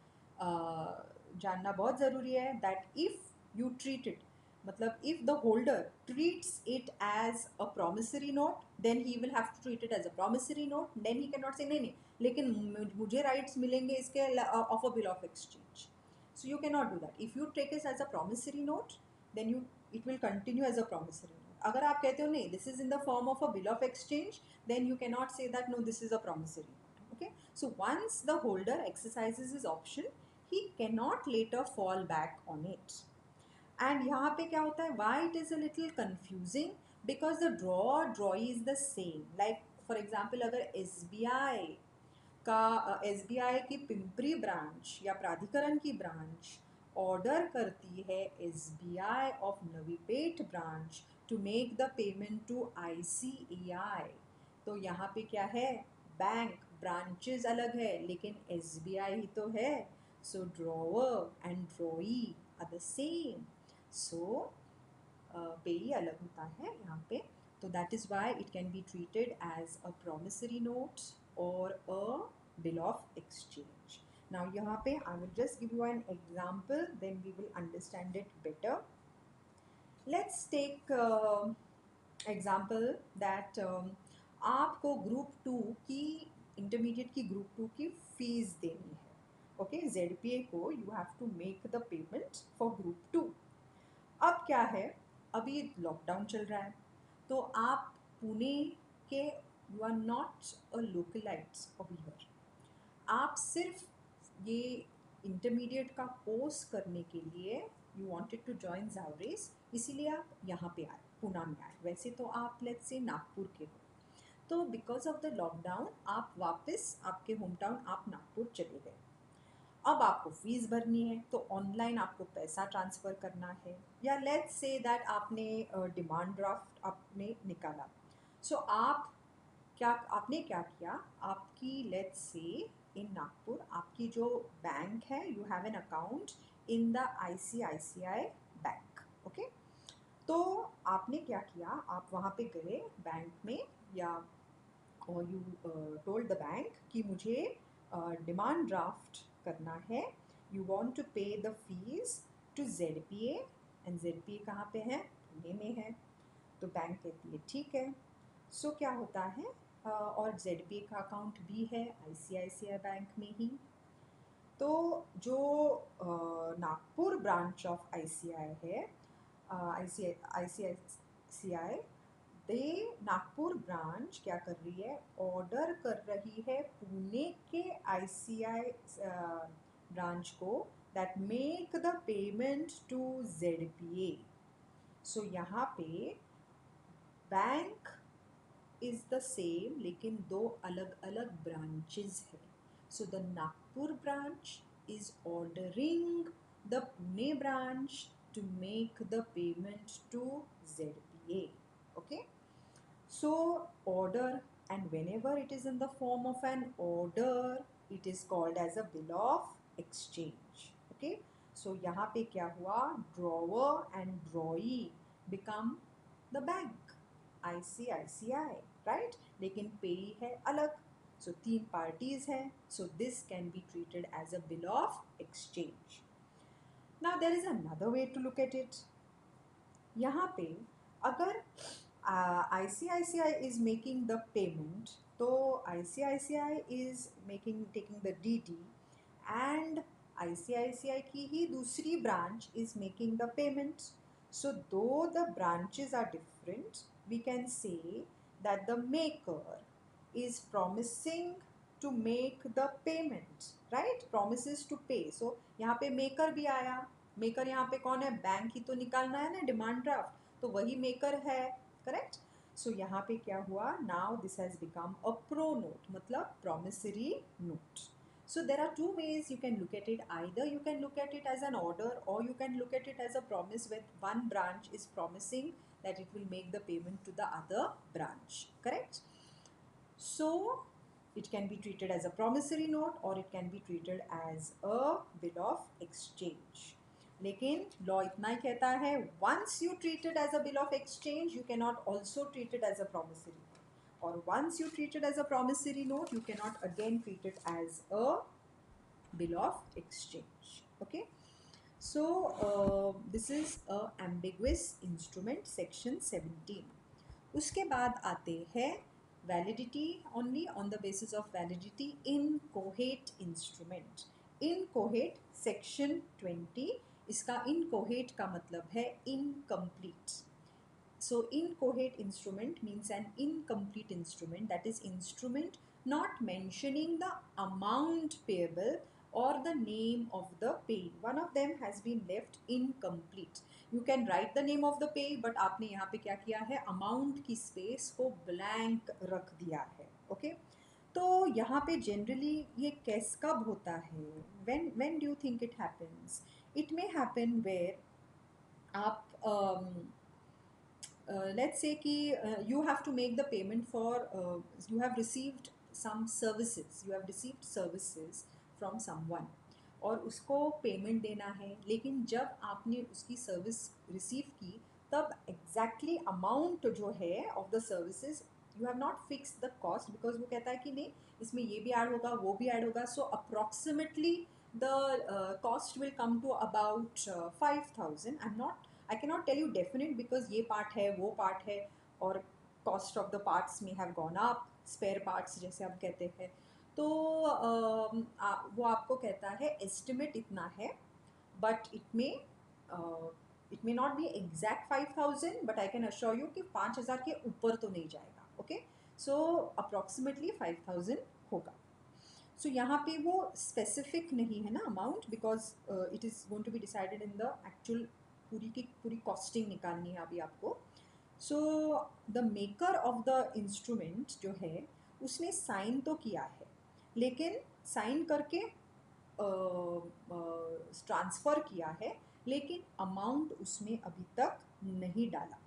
जानना बहुत ज़रूरी है that if you treat it, मतलब if the holder treats it as a promissory note then he will have to treat it as a promissory note, then he cannot say नहीं नहीं लेकिन मुझे rights मिलेंगे इसके of a bill of exchange। So you cannot do that. If you take it as a promissory note then it will continue as a promissory note. अगर आप कहते हो नहीं this is in the form of a bill of exchange then you cannot say that no this is a promissory note. Okay, so once the holder exercises his option he cannot later fall back on it। and यहाँ पे क्या होता है, why it is a little confusing? because the drawee is the same। like for example अगर SBI का SBI की Pimpri branch या प्राधिकरण की ब्रांच ऑर्डर करती है SBI of Navi Peth branch to make the payment to ICAI, तो यहाँ पे क्या है, बैंक ब्रांचेस अलग है लेकिन SBI ही तो है, so drawer and drawee are the same, so payee अलग होता है यहाँ पे, तो that is why it can be treated as a promissory note or a bill of exchange। Now यहाँ पे I will just give you an example then we will understand it better। Let's take example that आपको group 2 की, intermediate की group 2 की fees देनी है। Okay, ZPA को you have to make the payment for group 2। अब क्या है, अभी लॉकडाउन चल रहा है तो आप पुणे के, you are not a localites of here, आप सिर्फ ये इंटरमीडिएट का कोर्स करने के लिए यू वांटेड टू जॉइन जावरेस, इसीलिए आप यहाँ पे आए, पुणे में आए, वैसे तो आप लेट्स से नागपुर के हो, तो बिकॉज ऑफ द लॉकडाउन आप वापस आपके होम टाउन आप नागपुर चले गए। अब आपको फीस भरनी है तो ऑनलाइन आपको पैसा ट्रांसफ़र करना है, या लेट्स से दैट आपने डिमांड ड्राफ्ट आपने निकाला, सो आपने क्या किया, आपकी लेट्स से इन नागपुर आपकी जो बैंक है, you have an account in the ICICI bank. Okay, तो आपने क्या किया, आप वहाँ पे गए बैंक में, या और यू टोल्ड द बैंक कि मुझे डिमांड ड्राफ्ट करना है, you want to pay the fees to ZPA, and ZPA कहाँ पे है, पुणे में है। तो बैंक कहती है ठीक है। सो क्या होता है, और ZPA का अकाउंट भी है ICICI बैंक में ही। तो जो नागपुर ब्रांच ऑफ ICI है, ICICI, दे नागपुर ब्रांच क्या कर रही है, ऑर्डर कर रही है पुणे के ICI ब्रांच को that make the payment to ZPA। So यहाँ पे बैंक इज द सेम, लेकिन दो अलग अलग ब्रांचेस है। So the Nagpur branch is ordering the Pune branch to make the payment to ZPA. Okay, so order, and whenever it is in the form of an order, it is called as a bill of exchange. Okay, so यहाँ पे क्या हुआ, drawer and drawee become the bank ICICI, right? लेकिन पेई है अलग, so तीन parties है, so this can be treated as a bill of exchange. Now there is another way to look at it. यहाँ पे अगर ICICI is making the payment, तो ICICI is taking the DD, and ICICI की ही दूसरी branch is making the payment. So though the branches are different, we can say that the maker is promising to make the payment, right? Promises to pay. So यहाँ पे maker भी आया, maker यहाँ पे कौन है, बैंक ही तो निकालना है ना डिमांड ड्राफ्ट, तो वही मेकर है, करेक्ट। सो यहाँ पे क्या हुआ, now this has become a pro note, मतलब promissory note. So there are two ways you can look at it. Either you can look at it as an order, or you can look at it as a promise where one branch is promising that it will make the payment to the other branch, correct? So it can be treated as a promissory note, or it can be treated as a bill of exchange. लेकिन law इतना ही कहता है, once you treated as a bill of exchange you can not also treated as a promissory, और once you treated as a promissory note you can not again treat it as a bill of exchange. Okay, so this is a ambiguous instrument, section 17. उसके बाद आते हैं validity, only on the basis of validity incoherent instrument. Incoherent section 20, इसका incoherent का मतलब है incomplete. So incoherent instrument means an incomplete instrument, that is instrument not mentioning the amount payable or the name of the payee. One of them has been left incomplete. You can write the name of the payee, but आपने यहाँ पे क्या किया है, amount की space को blank रख दिया है. Okay? तो यहाँ पे जनरली ये कैस कब होता है, when do you think it happens? It may happen where आप let's say कि you have to make the payment for you have received some services, you have received services from someone, और उसको payment देना है, लेकिन जब आपने उसकी सर्विस रिसीव की तब एग्जैक्टली अमाउंट जो है of the services you have not fix the cost, because वो कहता है कि नहीं इसमें ये भी ऐड होगा वो भी ऐड होगा, सो approximately the cost will come to about 5,000. I cannot tell you definite because ये part है वो part है, और cost of the parts may have gone up, spare parts जैसे आप कहते हैं, तो वो आपको कहता है estimate इतना है, but it may not be exact 5,000, but I can assure you कि 5,000 के ऊपर तो नहीं जाएगा. Okay, so approximately 5,000 होगा. सो यहाँ पे वो स्पेसिफिक नहीं है ना amount, because it is going to be decided in the actual, पूरी की पूरी कॉस्टिंग निकालनी है अभी आपको. So the maker of the instrument जो है उसने साइन तो किया है, लेकिन साइन करके ट्रांसफ़र किया है, लेकिन अमाउंट उसमें अभी तक नहीं डाला है.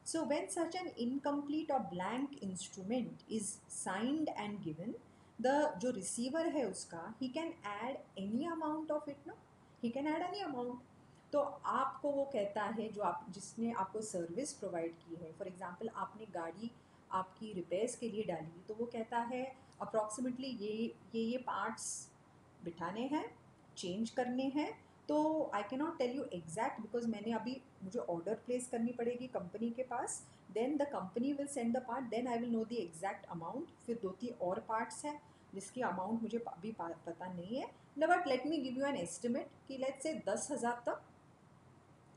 So when such an incomplete or blank instrument is signed and given, the जो receiver है उसका he can add any amount of it, no, he can add any amount. तो आपको वो कहता है, जो आप जिसने आपको सर्विस प्रोवाइड की है, फॉर एग्जांपल आपने गाड़ी आपकी रिपेयर्स के लिए डाली, तो वो कहता है अप्रॉक्सीमेटली ये पार्ट्स बिठाने हैं, चेंज करने हैं। तो I can not tell you exact, because मैंने अभी मुझे ऑर्डर प्लेस करनी पड़ेगी कंपनी के पास, then the company will send the part, then I will know the exact amount. फिर 2-3 और पार्ट्स हैं जिसकी अमाउंट मुझे अभी पता नहीं है, but let me give you an estimate कि लेट्स से 10,000 तक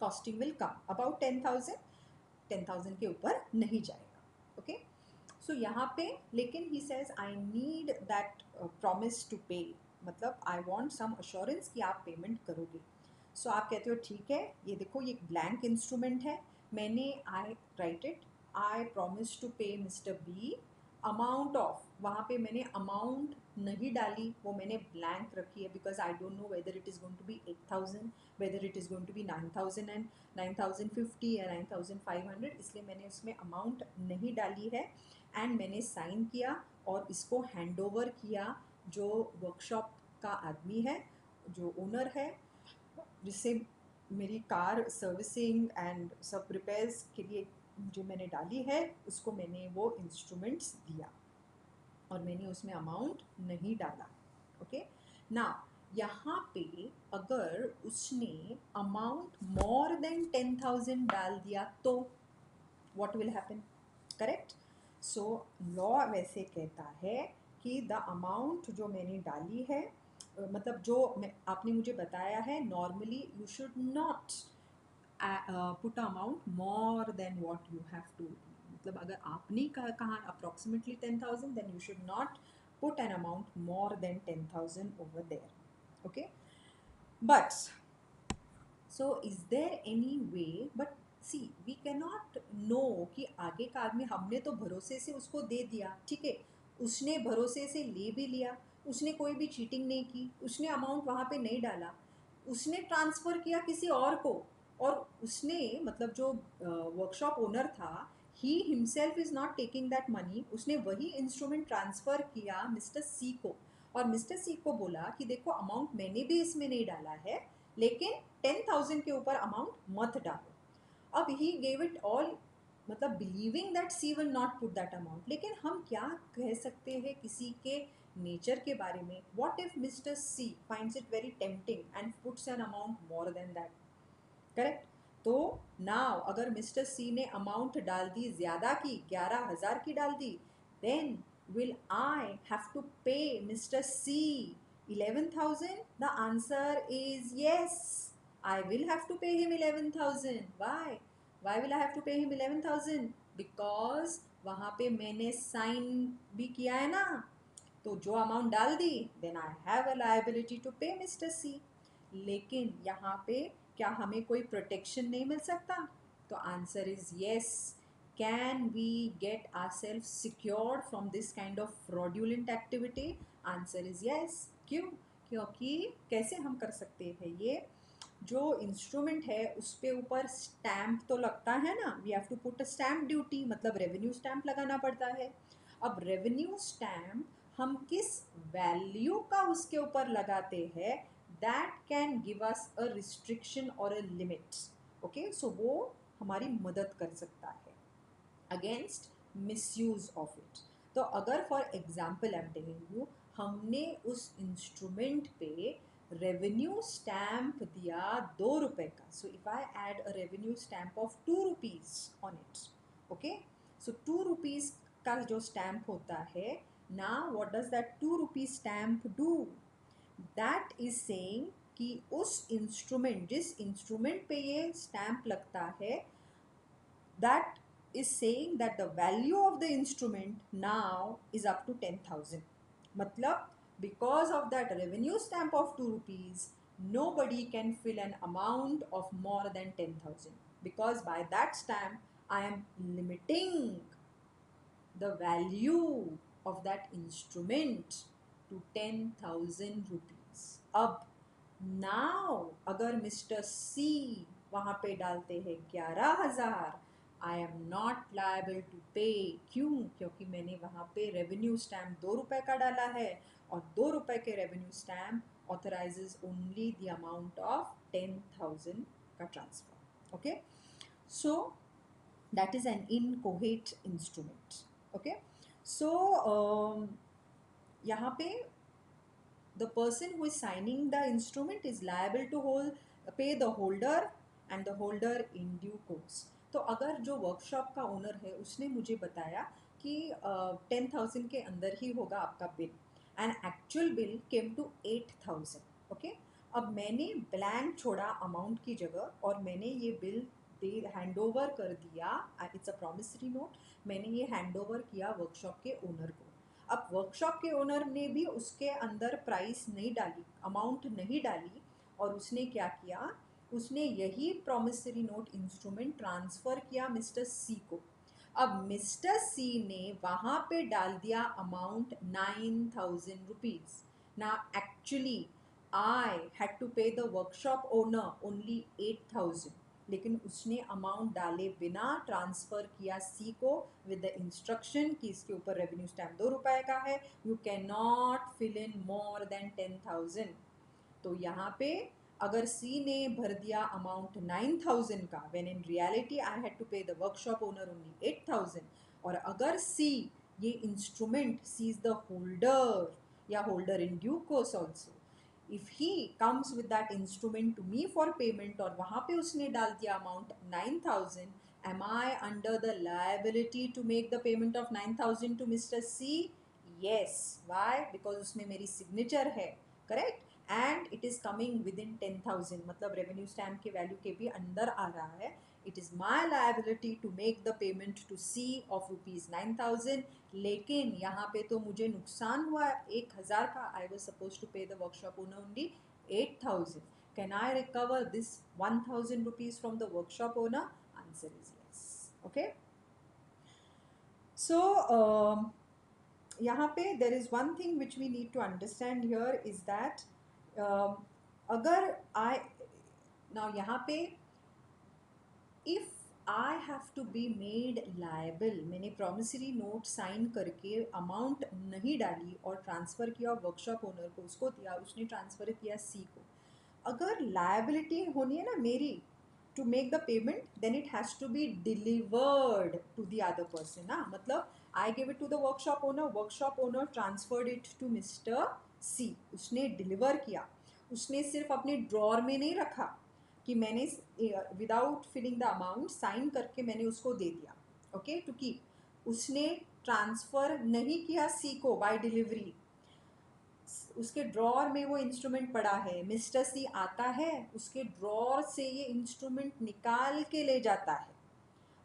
कॉस्टिंग विल कम, अबाउट 10,000 के ऊपर नहीं जाएगा। ओके, सो यहाँ पे लेकिन he says I need that promise to pay, मतलब आई वांट सम अश्योरेंस कि आप पेमेंट करोगे। सो आप कहते हो ठीक है, ये देखो ये ब्लैंक इंस्ट्रूमेंट है, मैंने I write it, I promise to pay mister B amount of, वहाँ पे मैंने अमाउंट नहीं डाली, वो मैंने ब्लैंक रखी है, because I don't know whether it is going to be 8,000, whether it is going to be 9,000 and 9,050 या 9,500, इसलिए मैंने उसमें अमाउंट नहीं डाली है। एंड मैंने साइन किया और इसको हैंड ओवर किया जो वर्कशॉप का आदमी है, जो ओनर है, जिससे मेरी कार सर्विसिंग एंड सब रिपेयर्स के लिए जो मैंने डाली है, उसको मैंने वो इंस्ट्रूमेंट्स दिया और मैंने उसमें अमाउंट नहीं डाला। ओके, ना यहाँ पे अगर उसने अमाउंट मोर देन 10,000 डाल दिया तो what will happen, correct? So law वैसे कहता है कि द अमाउंट जो मैंने डाली है, मतलब जो आपने मुझे बताया है, normally you should not put amount more than what you have to, मतलब अगर आपने कहा approximately 10,000, then you should not put an amount more than 10,000 over there. Okay, but so is there any way, but see we cannot know कि आगे का आदमी, हमने तो भरोसे से उसको दे दिया, ठीक है, उसने भरोसे से ले भी लिया, उसने कोई भी चीटिंग नहीं की, उसने अमाउंट वहाँ पे नहीं डाला, उसने ट्रांसफ़र किया किसी और को, और उसने मतलब जो वर्कशॉप ओनर था, he himself is not taking that money, उसने वही इंस्ट्रूमेंट ट्रांसफ़र किया मिस्टर सी को, और मिस्टर सी को बोला कि देखो अमाउंट मैंने भी इसमें नहीं डाला है, लेकिन 10,000 के ऊपर अमाउंट मत डालो। अब ही गेव इट ऑल, मतलब believing that she will not put that amount. लेकिन हम क्या कह सकते हैं किसी के नेचर के बारे में, what if mister C finds it very tempting and puts an amount more than that, correct? तो नाउ अगर मिस्टर सी ने अमाउंट डाल दी ज़्यादा की, 11,000 की डाल दी, then will I have to pay mister C 11,000? The answer is yes, I will have to pay him 11,000. Why will I have to pay him 11,000? Because वहाँ पे मैंने साइन भी किया है ना, तो जो अमाउंट डाल दी, then I have a liability to pay mister C. लेकिन यहाँ पे क्या हमें कोई प्रोटेक्शन नहीं मिल सकता? तो answer is yes. Can we get our self secured from this kind of fraudulent activity? Answer is yes. क्यों? क्योंकि कैसे हम कर सकते हैं ये, जो इंस्ट्रूमेंट है उस पे ऊपर स्टैम्प तो लगता है ना, we have to put a stamp duty, मतलब रेवेन्यू स्टैम्प लगाना पड़ता है। अब रेवेन्यू स्टैम्प हम किस वैल्यू का उसके ऊपर लगाते हैं, that can give us a restriction और अ लिमिट। ओके, सो वो हमारी मदद कर सकता है अगेंस्ट मिसयूज ऑफ इट। तो अगर for example I am telling you, हमने उस इंस्ट्रूमेंट पे रेवेन्यू स्टैम्प दिया 2 रुपए का, so if I add a revenue stamp of 2 rupees on it, okay, so 2 rupees का जो स्टैम्प होता है ना, what does that 2 rupees stamp do? That is saying कि उस इंस्ट्रूमेंट, जिस इंस्ट्रूमेंट पे ये स्टैम्प लगता है, that is saying that the value of the instrument now is up to 10,000. मतलब because of that revenue stamp of 2 rupees, nobody can fill an amount of more than 10,000, because by that stamp I am limiting the value of that instrument to 10,000 rupees. अब now अगर mister C वहाँ पे डालते हैं 11,000, I am not liable to pay. क्यों? क्योंकि मैंने वहाँ पे रेवेन्यू स्टैम्प 2 रुपए का डाला है, और 2 रुपए के revenue stamp authorises only the amount of 10,000 का transfer. Okay, so that is an inchoate instrument. Okay, so यहाँ पे the person who is signing the instrument is liable to pay the holder and the holder in due course. तो अगर जो workshop का owner है उसने मुझे बताया कि 10,000 के अंदर ही होगा आपका bill, and actual bill came to 8,000. Okay, अब मैंने ब्लैंक छोड़ा अमाउंट की जगह और मैंने ये बिल हैंड ओवर कर दिया, इट्स अ प्रॉमिसरी नोट, मैंने ये हैंड ओवर किया वर्कशॉप के ओनर को. अब वर्कशॉप के ओनर ने भी उसके अंदर प्राइस नहीं डाली, अमाउंट नहीं डाली, और उसने क्या किया, उसने यही प्रॉमिसरी नोट इंस्ट्रूमेंट ट्रांसफ़र किया मिस्टर सी को. अब मिस्टर सी ने वहाँ पे डाल दिया अमाउंट 9,000 रुपीज़. ना actually I had to pay the workshop owner only 8,000, लेकिन उसने अमाउंट डाले बिना ट्रांसफ़र किया सी को विद द इंस्ट्रक्शन कि इसके ऊपर रेवेन्यू स्टैम्प 2 रुपए का है, you can not fill in more than 10,000. तो यहाँ पे अगर सी ने भर दिया अमाउंट 9,000 का, when in reality I had to pay the workshop owner only 8,000, और अगर सी ये इंस्ट्रूमेंट सीज द होल्डर या holder in due course also, if he comes with that instrument to me for payment और वहाँ पे उसने डाल दिया amount 9,000, am I under the liability to make the payment of 9,000 to Mr. C? Yes. Why? Because उसमें मेरी signature है, correct? And it is coming within 10,000, मतलब रेवेन्यू स्टैम्प के वैल्यू के भी अंदर आ रहा है. It is my liability to make the payment to C of ₹9,000. लेकिन यहाँ पे तो मुझे नुकसान हुआ 1,000 का. I was supposed to pay the workshop owner only 8,000. Can I recover this 1,000 rupees from the workshop owner? Answer is yes. Okay. So यहाँ पे there is one thing which we need to understand here is that अगर I now यहाँ पे if I have to be made liable, मैंने promissory note sign करके amount नहीं डाली और ट्रांसफ़र किया वर्कशॉप ओनर को, उसको दिया, उसने ट्रांसफ़र किया सी को, अगर लायबिलिटी होनी है ना मेरी to make the payment, then it has to be delivered to the other person ना. मतलब I give it to the workshop owner transferred it to mister C, उसने डिलीवर किया, उसने सिर्फ अपने ड्रॉर में नहीं रखा कि मैंने without filling the amount sign करके मैंने उसको दे दिया. ओके, टू कीप, उसने ट्रांसफ़र नहीं किया सी को बाय डिलीवरी, उसके ड्रॉर में वो इंस्ट्रूमेंट पड़ा है, मिस्टर सी आता है, उसके ड्रॉर से ये इंस्ट्रूमेंट निकाल के ले जाता है.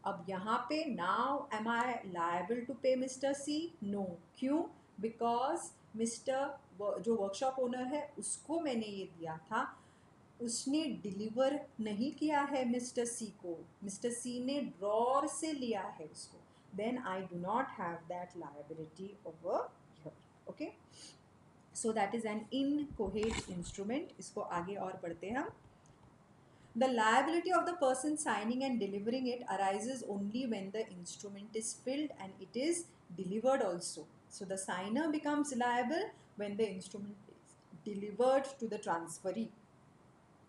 अब यहाँ पे now am I liable to pay mister C? No. क्यों? बिकॉज मिस्टर जो वर्कशॉप ओनर है उसको मैंने ये दिया था, उसने डिलीवर नहीं किया है मिस्टर सी को, मिस्टर सी ने ड्रॉर से लिया है उसको, then I do not have that liability over here. Okay, so that is an incoherent instrument. इसको आगे और पढ़ते हैं हम. The liability of the person signing and delivering it arises only when the instrument is filled and it is delivered also. So the signer becomes liable when the instrument is delivered to the transferee.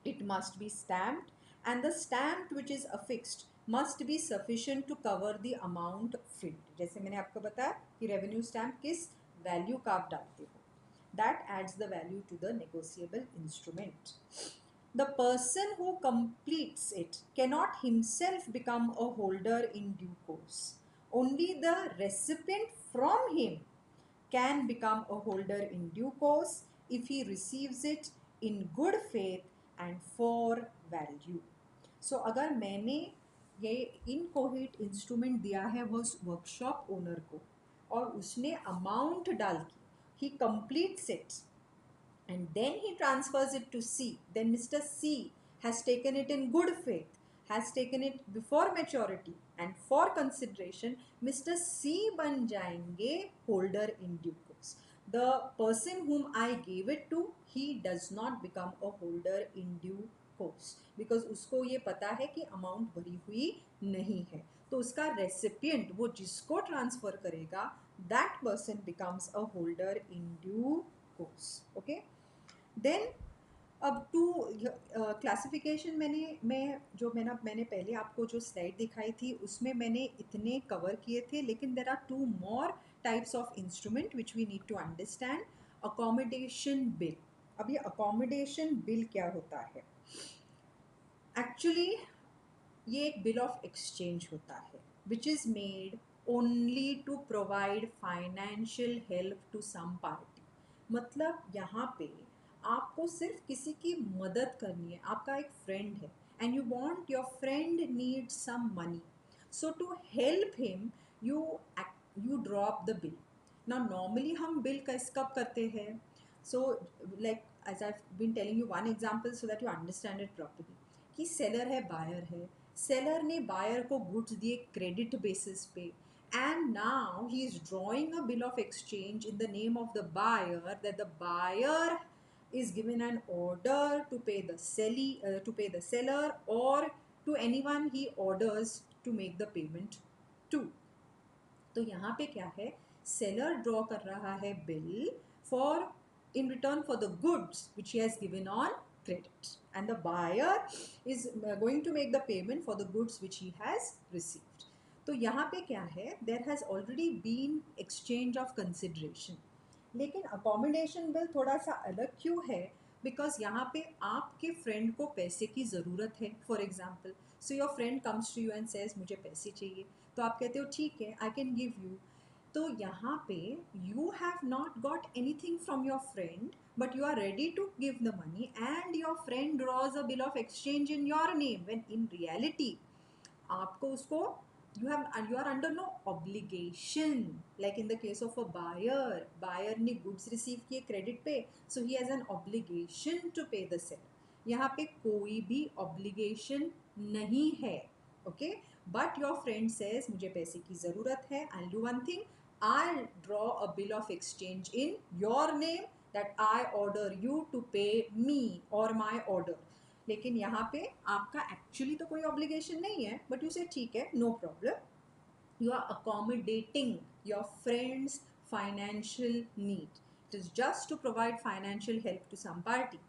It must be stamped, and the stamp which is affixed must be sufficient to cover the amount filled. जैसे मैंने आपको बताया कि revenue stamp किस value का आप डालते हो, that adds the value to the negotiable instrument. The person who completes it cannot himself become a holder in due course. Only the recipient from him can become a holder in due course if he receives it in good faith and for value. So अगर मैंने ये incoherent instrument दिया है वो workshop owner को और उसने amount डाल की, he completes it and then he transfers it to C, then Mr. C has taken it in good faith, has taken it before maturity, and for consideration Mr. C बन जाएंगे holder in due course. The person whom I gave it to, he does not become a holder in due course because उसको ये पता है कि amount भरी हुई नहीं है, तो उसका रेसिपिएंट, वो जिसको ट्रांसफ़र करेगा, that person becomes a holder in due course. Okay, then अब टू क्लासिफिकेशन मैंने पहले आपको जो स्लाइड दिखाई थी उसमें मैंने इतने कवर किए थे, लेकिन there are two more types of instrument which we need to understand. Accommodation bill. अब ये अकोमोडेशन बिल क्या होता है? एक्चुअली ये एक बिल ऑफ एक्सचेंज होता है which is made only to provide financial help to some party. मतलब यहाँ पे आपको सिर्फ किसी की मदद करनी है, आपका एक फ्रेंड है and you want your friend need some money, so to help him you you drop the bill. Now normally हम बिल कैसे कब करते हैं? So like as I been telling you one example so that you understand it properly. कि seller है, buyer है, seller ने buyer को गुड्स दिए क्रेडिट बेसिस पे, and now he is drawing a bill of exchange in the name of the buyer, that the buyer is given an order to pay the seller or to anyone he orders to make the payment to. तो यहाँ पे क्या है, seller draw कर रहा है bill for in return for the goods which he has given on credit, and the buyer is going to make the payment for the goods which he has received. तो यहाँ पे क्या है, there has already been exchange of consideration. लेकिन accommodation bill थोड़ा सा अलग क्यों है? बिकॉज यहाँ पे आपके फ्रेंड को पैसे की ज़रूरत है. For example, so your friend comes to you and says मुझे पैसे चाहिए, तो आप कहते हो ठीक है आई कैन गिव यू. तो यहाँ पे you have not got anything from your friend but you are ready to give the money and your friend draws a bill of exchange in your name, when in reality आपको उसको you are under no obligation. Like in the case of a buyer ने goods receive किए credit पे, so he has an obligation to pay the seller. यहाँ पे कोई भी obligation नहीं है, okay? But your friend says मुझे पैसे की ज़रूरत है, I'll do one thing, I'll draw a bill of exchange in your name that I order you to pay me or my order. लेकिन यहाँ पे आपका एक्चुअली तो कोई ऑब्लिगेशन नहीं है, बट यू से ठीक है, no problem, you are accommodating your friend's financial need. It is just to provide financial help to some party.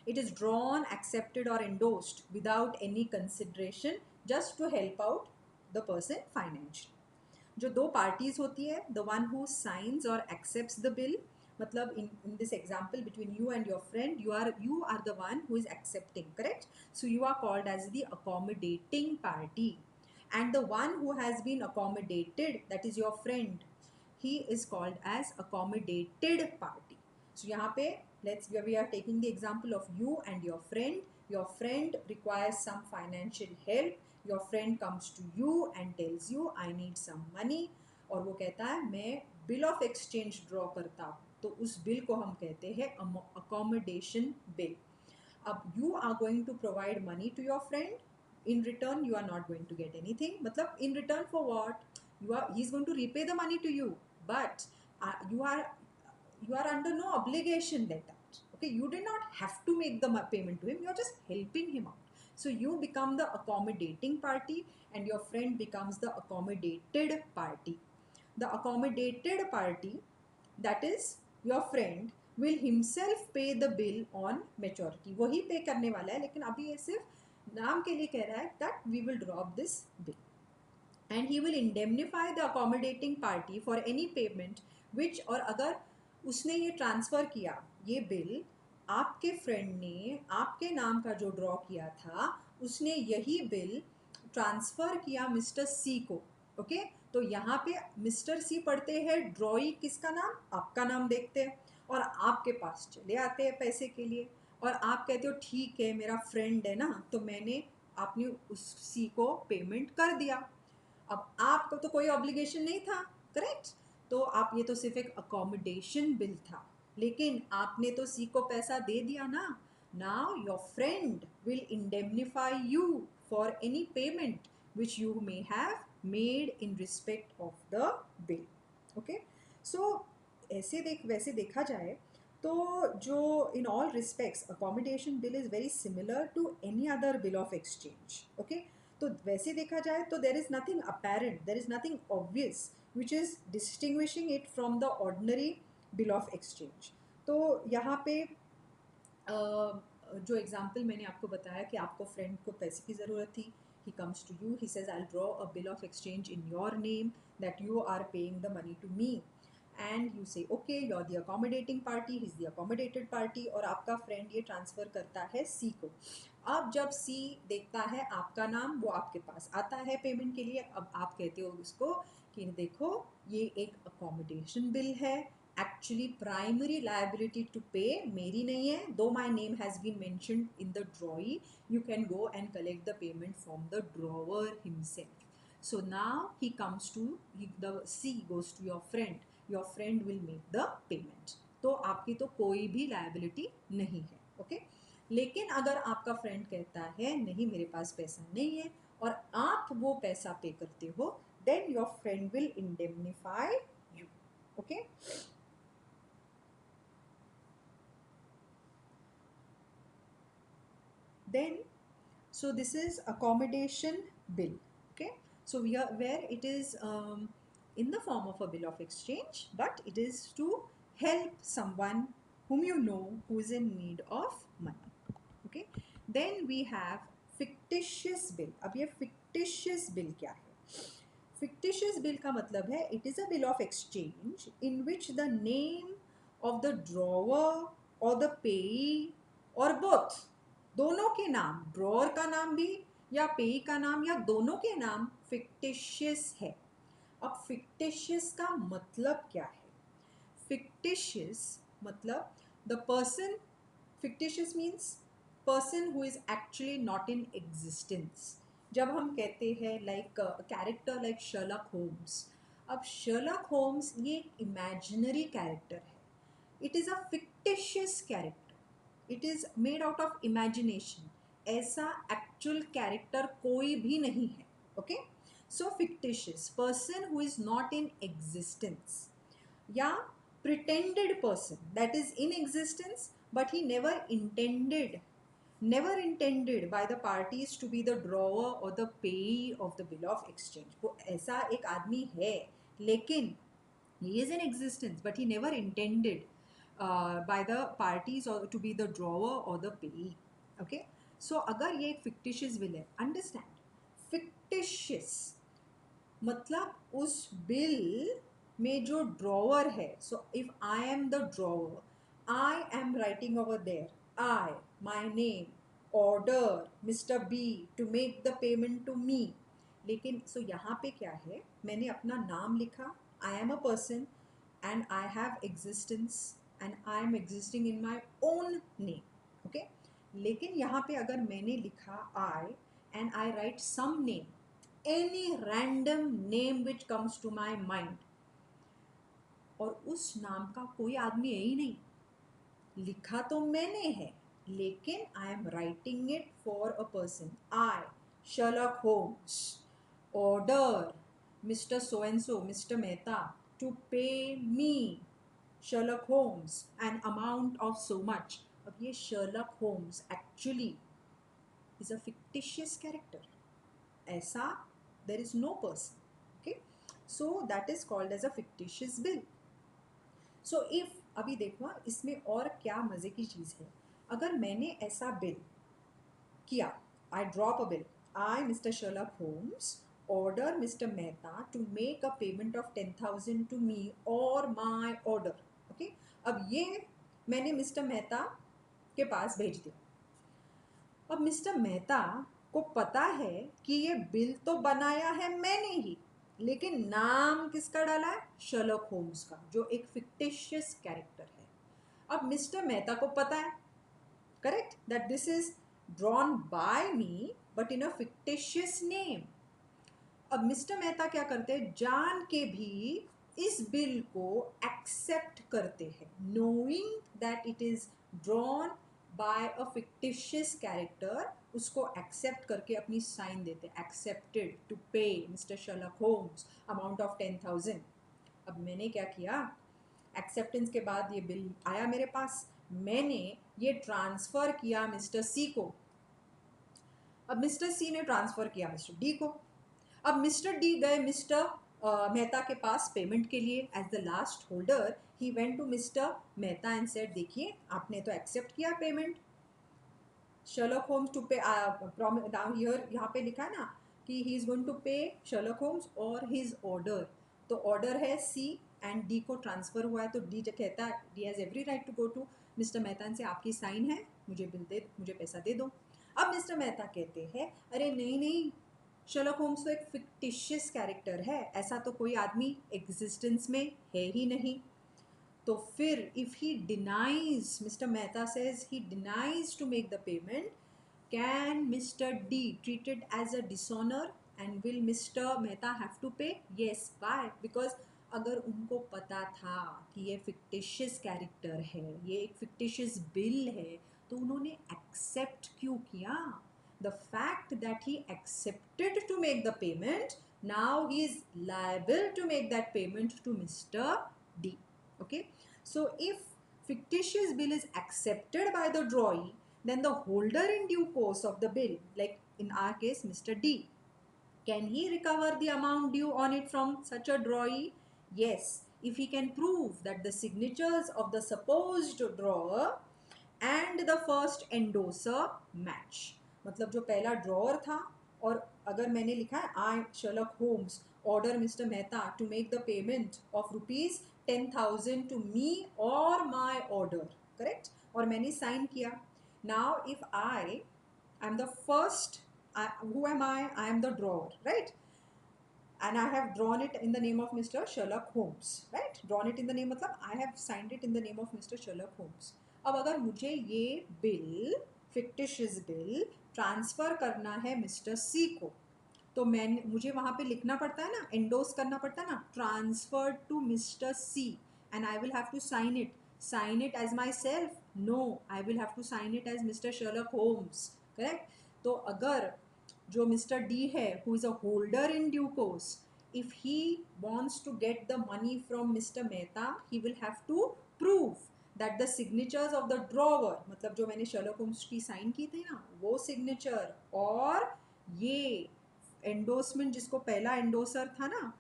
It is drawn, accepted or endorsed without any consideration, just to help out the person financially. जो दो parties होती है, the one who science और accepts the bill, मतलब in this example between you and your friend, you are the one who is accepting, correct? So you are called as the accommodating party, and the one who has been accommodated, that is your friend, he is called as accommodated party. So यहाँ पे we are taking the example of you and your friend. Your friend requires some financial help. Your friend comes to you and tells you I need some money, और वो कहता है मैं bill of exchange draw करता हूँ, तो उस bill को हम कहते हैं अकोमोडेशन बिल. अब you are going to provide money to your friend, in return you are not going to get anything. Matlab in return for what? He's going to repay the money to you, but you are under no obligation like that, okay? You did not have to make the payment to him, you are just helping him out. So you become the accommodating party and your friend becomes the accommodated party. The accommodated party, that is your friend, will himself pay the bill on maturity. वही पे करने वाला है, लेकिन अभी ये सिर्फ नाम के लिए कह रहा है that we will drop this bill, and he will indemnify the accommodating party for any payment which, और अगर उसने ये ट्रांसफ़र किया ये बिल, आपके फ्रेंड ने आपके नाम का जो ड्रॉ किया था उसने यही बिल ट्रांसफ़र किया मिस्टर सी को, ओके? तो यहाँ पे मिस्टर सी पढ़ते हैं ड्रॉई किसका नाम, आपका नाम देखते हैं और आपके पास चले आते हैं पैसे के लिए, और आप कहते हो ठीक है मेरा फ्रेंड है ना, तो आपने उस सी को पेमेंट कर दिया. अब आपको तो कोई ऑब्लिगेशन नहीं था, करेक्ट? तो आप ये तो सिर्फ एक अकोमोडेशन बिल था, लेकिन आपने तो सी को पैसा दे दिया ना. Now your friend will indemnify you for any payment which you may have made in respect of the bill, okay? So वैसे देखा जाए तो जो in all respects accommodation bill is very similar to any other bill of exchange, okay? तो वैसे देखा जाए तो there is nothing apparent, there is nothing obvious which is distinguishing it from the ordinary bill of exchange. तो यहाँ पे जो example मैंने आपको बताया कि आपको फ्रेंड को पैसे की ज़रूरत थी, he comes to you, he says I'll draw a bill of exchange in your name that you are paying the money to me, and you say okay, you're the accommodating party, he's the accommodated party, और आपका friend ये transfer करता है सी को। अब जब सी देखता है आपका नाम, वो आपके पास आता है पेमेंट के लिए। अब आप कहते हो उसको कि देखो ये एक अकोमोडेशन बिल है, actually primary liability to pay मेरी नहीं है, though my name has been mentioned in the drawee, you can go and collect the payment from the drawer himself. So now he comes to, the C goes to your friend will make the payment। तो आपकी तो कोई भी liability नहीं है, okay. लेकिन अगर आपका फ्रेंड कहता है नहीं मेरे पास पैसा नहीं है, और आप वो पैसा पे करते हो, then your friend will indemnify you, okay। Then, so this is accommodation bill, okay। So we are where it is in the form of a bill of exchange, but it is to help someone whom you know who is in need of money, okay। Then we have fictitious bill। अब ये fictitious bill क्या है? Fictitious bill का मतलब है it is a bill of exchange in which the name of the drawer or the payee or both, दोनों के नाम, ड्रॉअर का नाम भी या पेई का नाम या दोनों के नाम fictitious है। अब fictitious का मतलब क्या है? Fictitious मतलब the person, fictitious means person who is actually not in existence। जब हम कहते हैं like character like Sherlock Holmes, अब शर्लक होम्स ये इमेजिनरी कैरेक्टर है, it is a fictitious character, it is made out of imagination, ऐसा actual character कोई भी नहीं है, okay. So fictitious person who is not in existence, या pretended person that is in existence but he never intended by the parties to be the drawer or the payee of the bill of exchange। वो ऐसा एक आदमी है, लेकिन he is in existence but he never intended by the parties or to be the drawer or the payee, okay। So अगर ये एक fictitious bill है, understand fictitious मतलब उस बिल में जो ड्रॉवर है, so if I am the drawer, I am writing over there, I my name order mister B to make the payment to me. लेकिन सो यहाँ पे क्या है, मैंने अपना नाम लिखा, I am a person and I have existence and I am existing in my own name, okay. लेकिन यहाँ पे अगर मैंने लिखा I and I write some name, any random name which comes to my mind, और उस नाम का कोई आदमी है ही नहीं, लिखा तो मैंने है लेकिन I am writing it for a person, I Sherlock Holmes order mister so and so, mister Mehta to pay me Sherlock Holmes an amount of so much. अब ये Sherlock Holmes actually is a fictitious character, ऐसा there is no person, okay। So that is called as a fictitious bill। So if अभी देखो इसमें और क्या मज़े की चीज़ है, अगर मैंने ऐसा बिल किया, I drop a bill, I Mr. Sherlock Holmes order Mr. Mehta to make a payment of 10,000 to me or my order, okay। अब ये मैंने मिस्टर मेहता के पास भेज दिया। अब मिस्टर मेहता को पता है कि ये बिल तो बनाया है मैंने ही, लेकिन नाम किसका डाला है? शर्लक होम्स का, जो एक फिक्टिशियस कैरेक्टर है। अब मिस्टर मेहता को पता है, correct, that this is drawn bye me but in a fictitious name. अब मिस्टर मेहता क्या करते हैं, जान के भी इस बिल को एक्सेप्ट करते हैं, knowing that it is drawn by a fictitious character, उसको एक्सेप्ट करके अपनी साइन देते हैं, accepted to pay mister Sherlock Holmes amount of 10,000। अब मैंने क्या किया, एक्सेप्टेंस के बाद ये बिल आया मेरे पास, मैंने ये ट्रांसफ़र किया मिस्टर सी को। अब मिस्टर सी ने ट्रांसफ़र किया मिस्टर डी को। अब मिस्टर डी गए मिस्टर मेहता के पास पेमेंट के लिए, as the last holder he went to mister Mehta and said देखिए आपने तो एक्सेप्ट किया payment, Sherlock Holmes to pay, now here यहाँ पे लिखा है ना कि he is going to pay Sherlock Holmes or his order. तो order है C and D को transfer हुआ है, तो D जो कहता है D has every right to go to mister Mehta से, आपकी साइन है, मुझे बिल दे, मुझे पैसा दे दो. अब मिस्टर मेहता कहते हैं अरे नहीं नहीं, शर्लक होम्स तो एक फिक्टिशियस कैरेक्टर है, ऐसा तो कोई आदमी एग्जिस्टेंस में है ही नहीं. तो फिर if he denies, mister Mehta says he denies to make the payment, can mister D treated as a dishonour and will mister Mehta have to pay? Yes. Why? Because अगर उनको पता था कि ये फिक्टिशियस कैरेक्टर है, ये एक फिक्टिशियस बिल है, तो उन्होंने एक्सेप्ट क्यों किया? The fact that he accepted to make the payment, now he is liable to make that payment to Mr. D. Okay, so if fictitious bill is accepted by the drawee, then the holder in due course of the bill, like in our case Mr. D, can he recover the amount due on it from such a drawee? Yes, if he can prove that the signatures of the supposed drawer and the first endorser match. मतलब जो पहला drawer था, और अगर मैंने लिखा है I Sherlock Holmes order mister Mehta to make the payment of ₹10,000 to me और माई ऑर्डर, करेक्ट, और मैंने साइन किया. Now if I am the first, who am I am the drawer, right? And I have drawn it in the name of Mr. Sherlock Holmes, right? Drawn it in the name मतलब I have signed it in the name of Mr. Sherlock Holmes. अब अगर मुझे ये bill, fictitious bill, transfer करना है mister C को, तो मुझे वहाँ पे लिखना पड़ता है ना, एंडोस करना पड़ता है ना, transfer to mister C, and I will have to sign it as my self. No, I will have to sign it as mister Sherlock Holmes, correct. तो अगर जो मिस्टर डी है, who is a holder in due course, if he wants to get the money from Mr. Mehta, he will have to prove that the signatures of the drawer, मतलब जो मैंने Sherlock Holmes की sign की थी ना, वो signature और ये एंडोर्समेंट जिसको पहला एंडोसर था ना,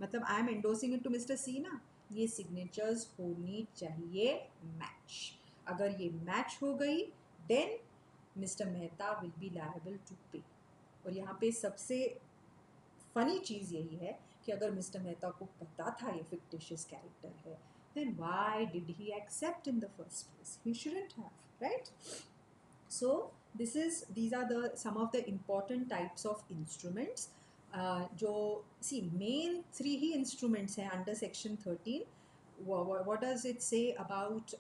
मतलब I am endorsing it to mister C ना, ये सिग्नेचर्स होनी चाहिए मैच. अगर ये मैच हो गई, then mister Mehta will be liable to pay. और यहाँ पे सबसे फनी चीज़ यही है कि अगर मिस्टर मेहता को पता था ये फिक्टिशियस कैरेक्टर है, then why did he accept in the first place? He shouldn't have, right? So these are the some of the important types of instruments. जो see main 3 ही instruments हैं under section 13. What does it say about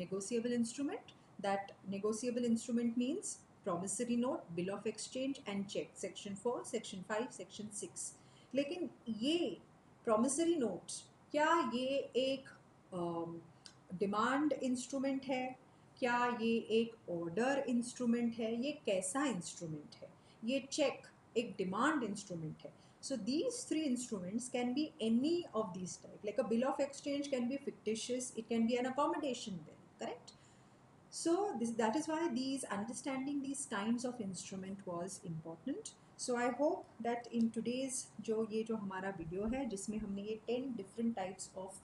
negotiable instrument? That negotiable instrument means promissory note, bill of exchange and check. section 4, section 5, section 6. लेकिन ये promissory note, क्या ये एक demand instrument है, क्या ये एक ऑर्डर इंस्ट्रूमेंट है, ये कैसा इंस्ट्रूमेंट है? ये चेक एक डिमांड इंस्ट्रूमेंट है. So these 3 instruments can be any of these type. Like a bill of exchange can be fictitious, it can be an accommodation bill, correct? So that is why understanding these kinds of instrument was important. So I hope that in today's जो हमारा video है जिसमें हमने ये 10 different types of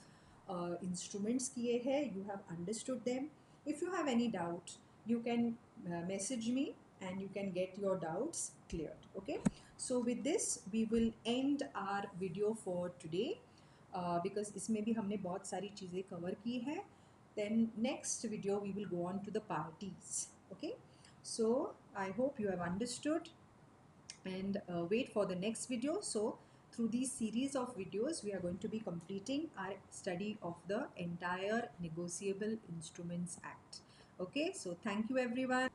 instruments किए हैं, you have understood them. If you have any doubt, you can message me and you can get your doubts cleared. Okay, so with this we will end our video for today, because इसमें भी हमने बहुत सारी चीज़ें cover की है. Then next video we will go on to the parties. Okay, so I hope you have understood, and wait for the next video. So through these series of videos we are going to be completing our study of the entire Negotiable Instruments Act. Okay, so thank you everyone.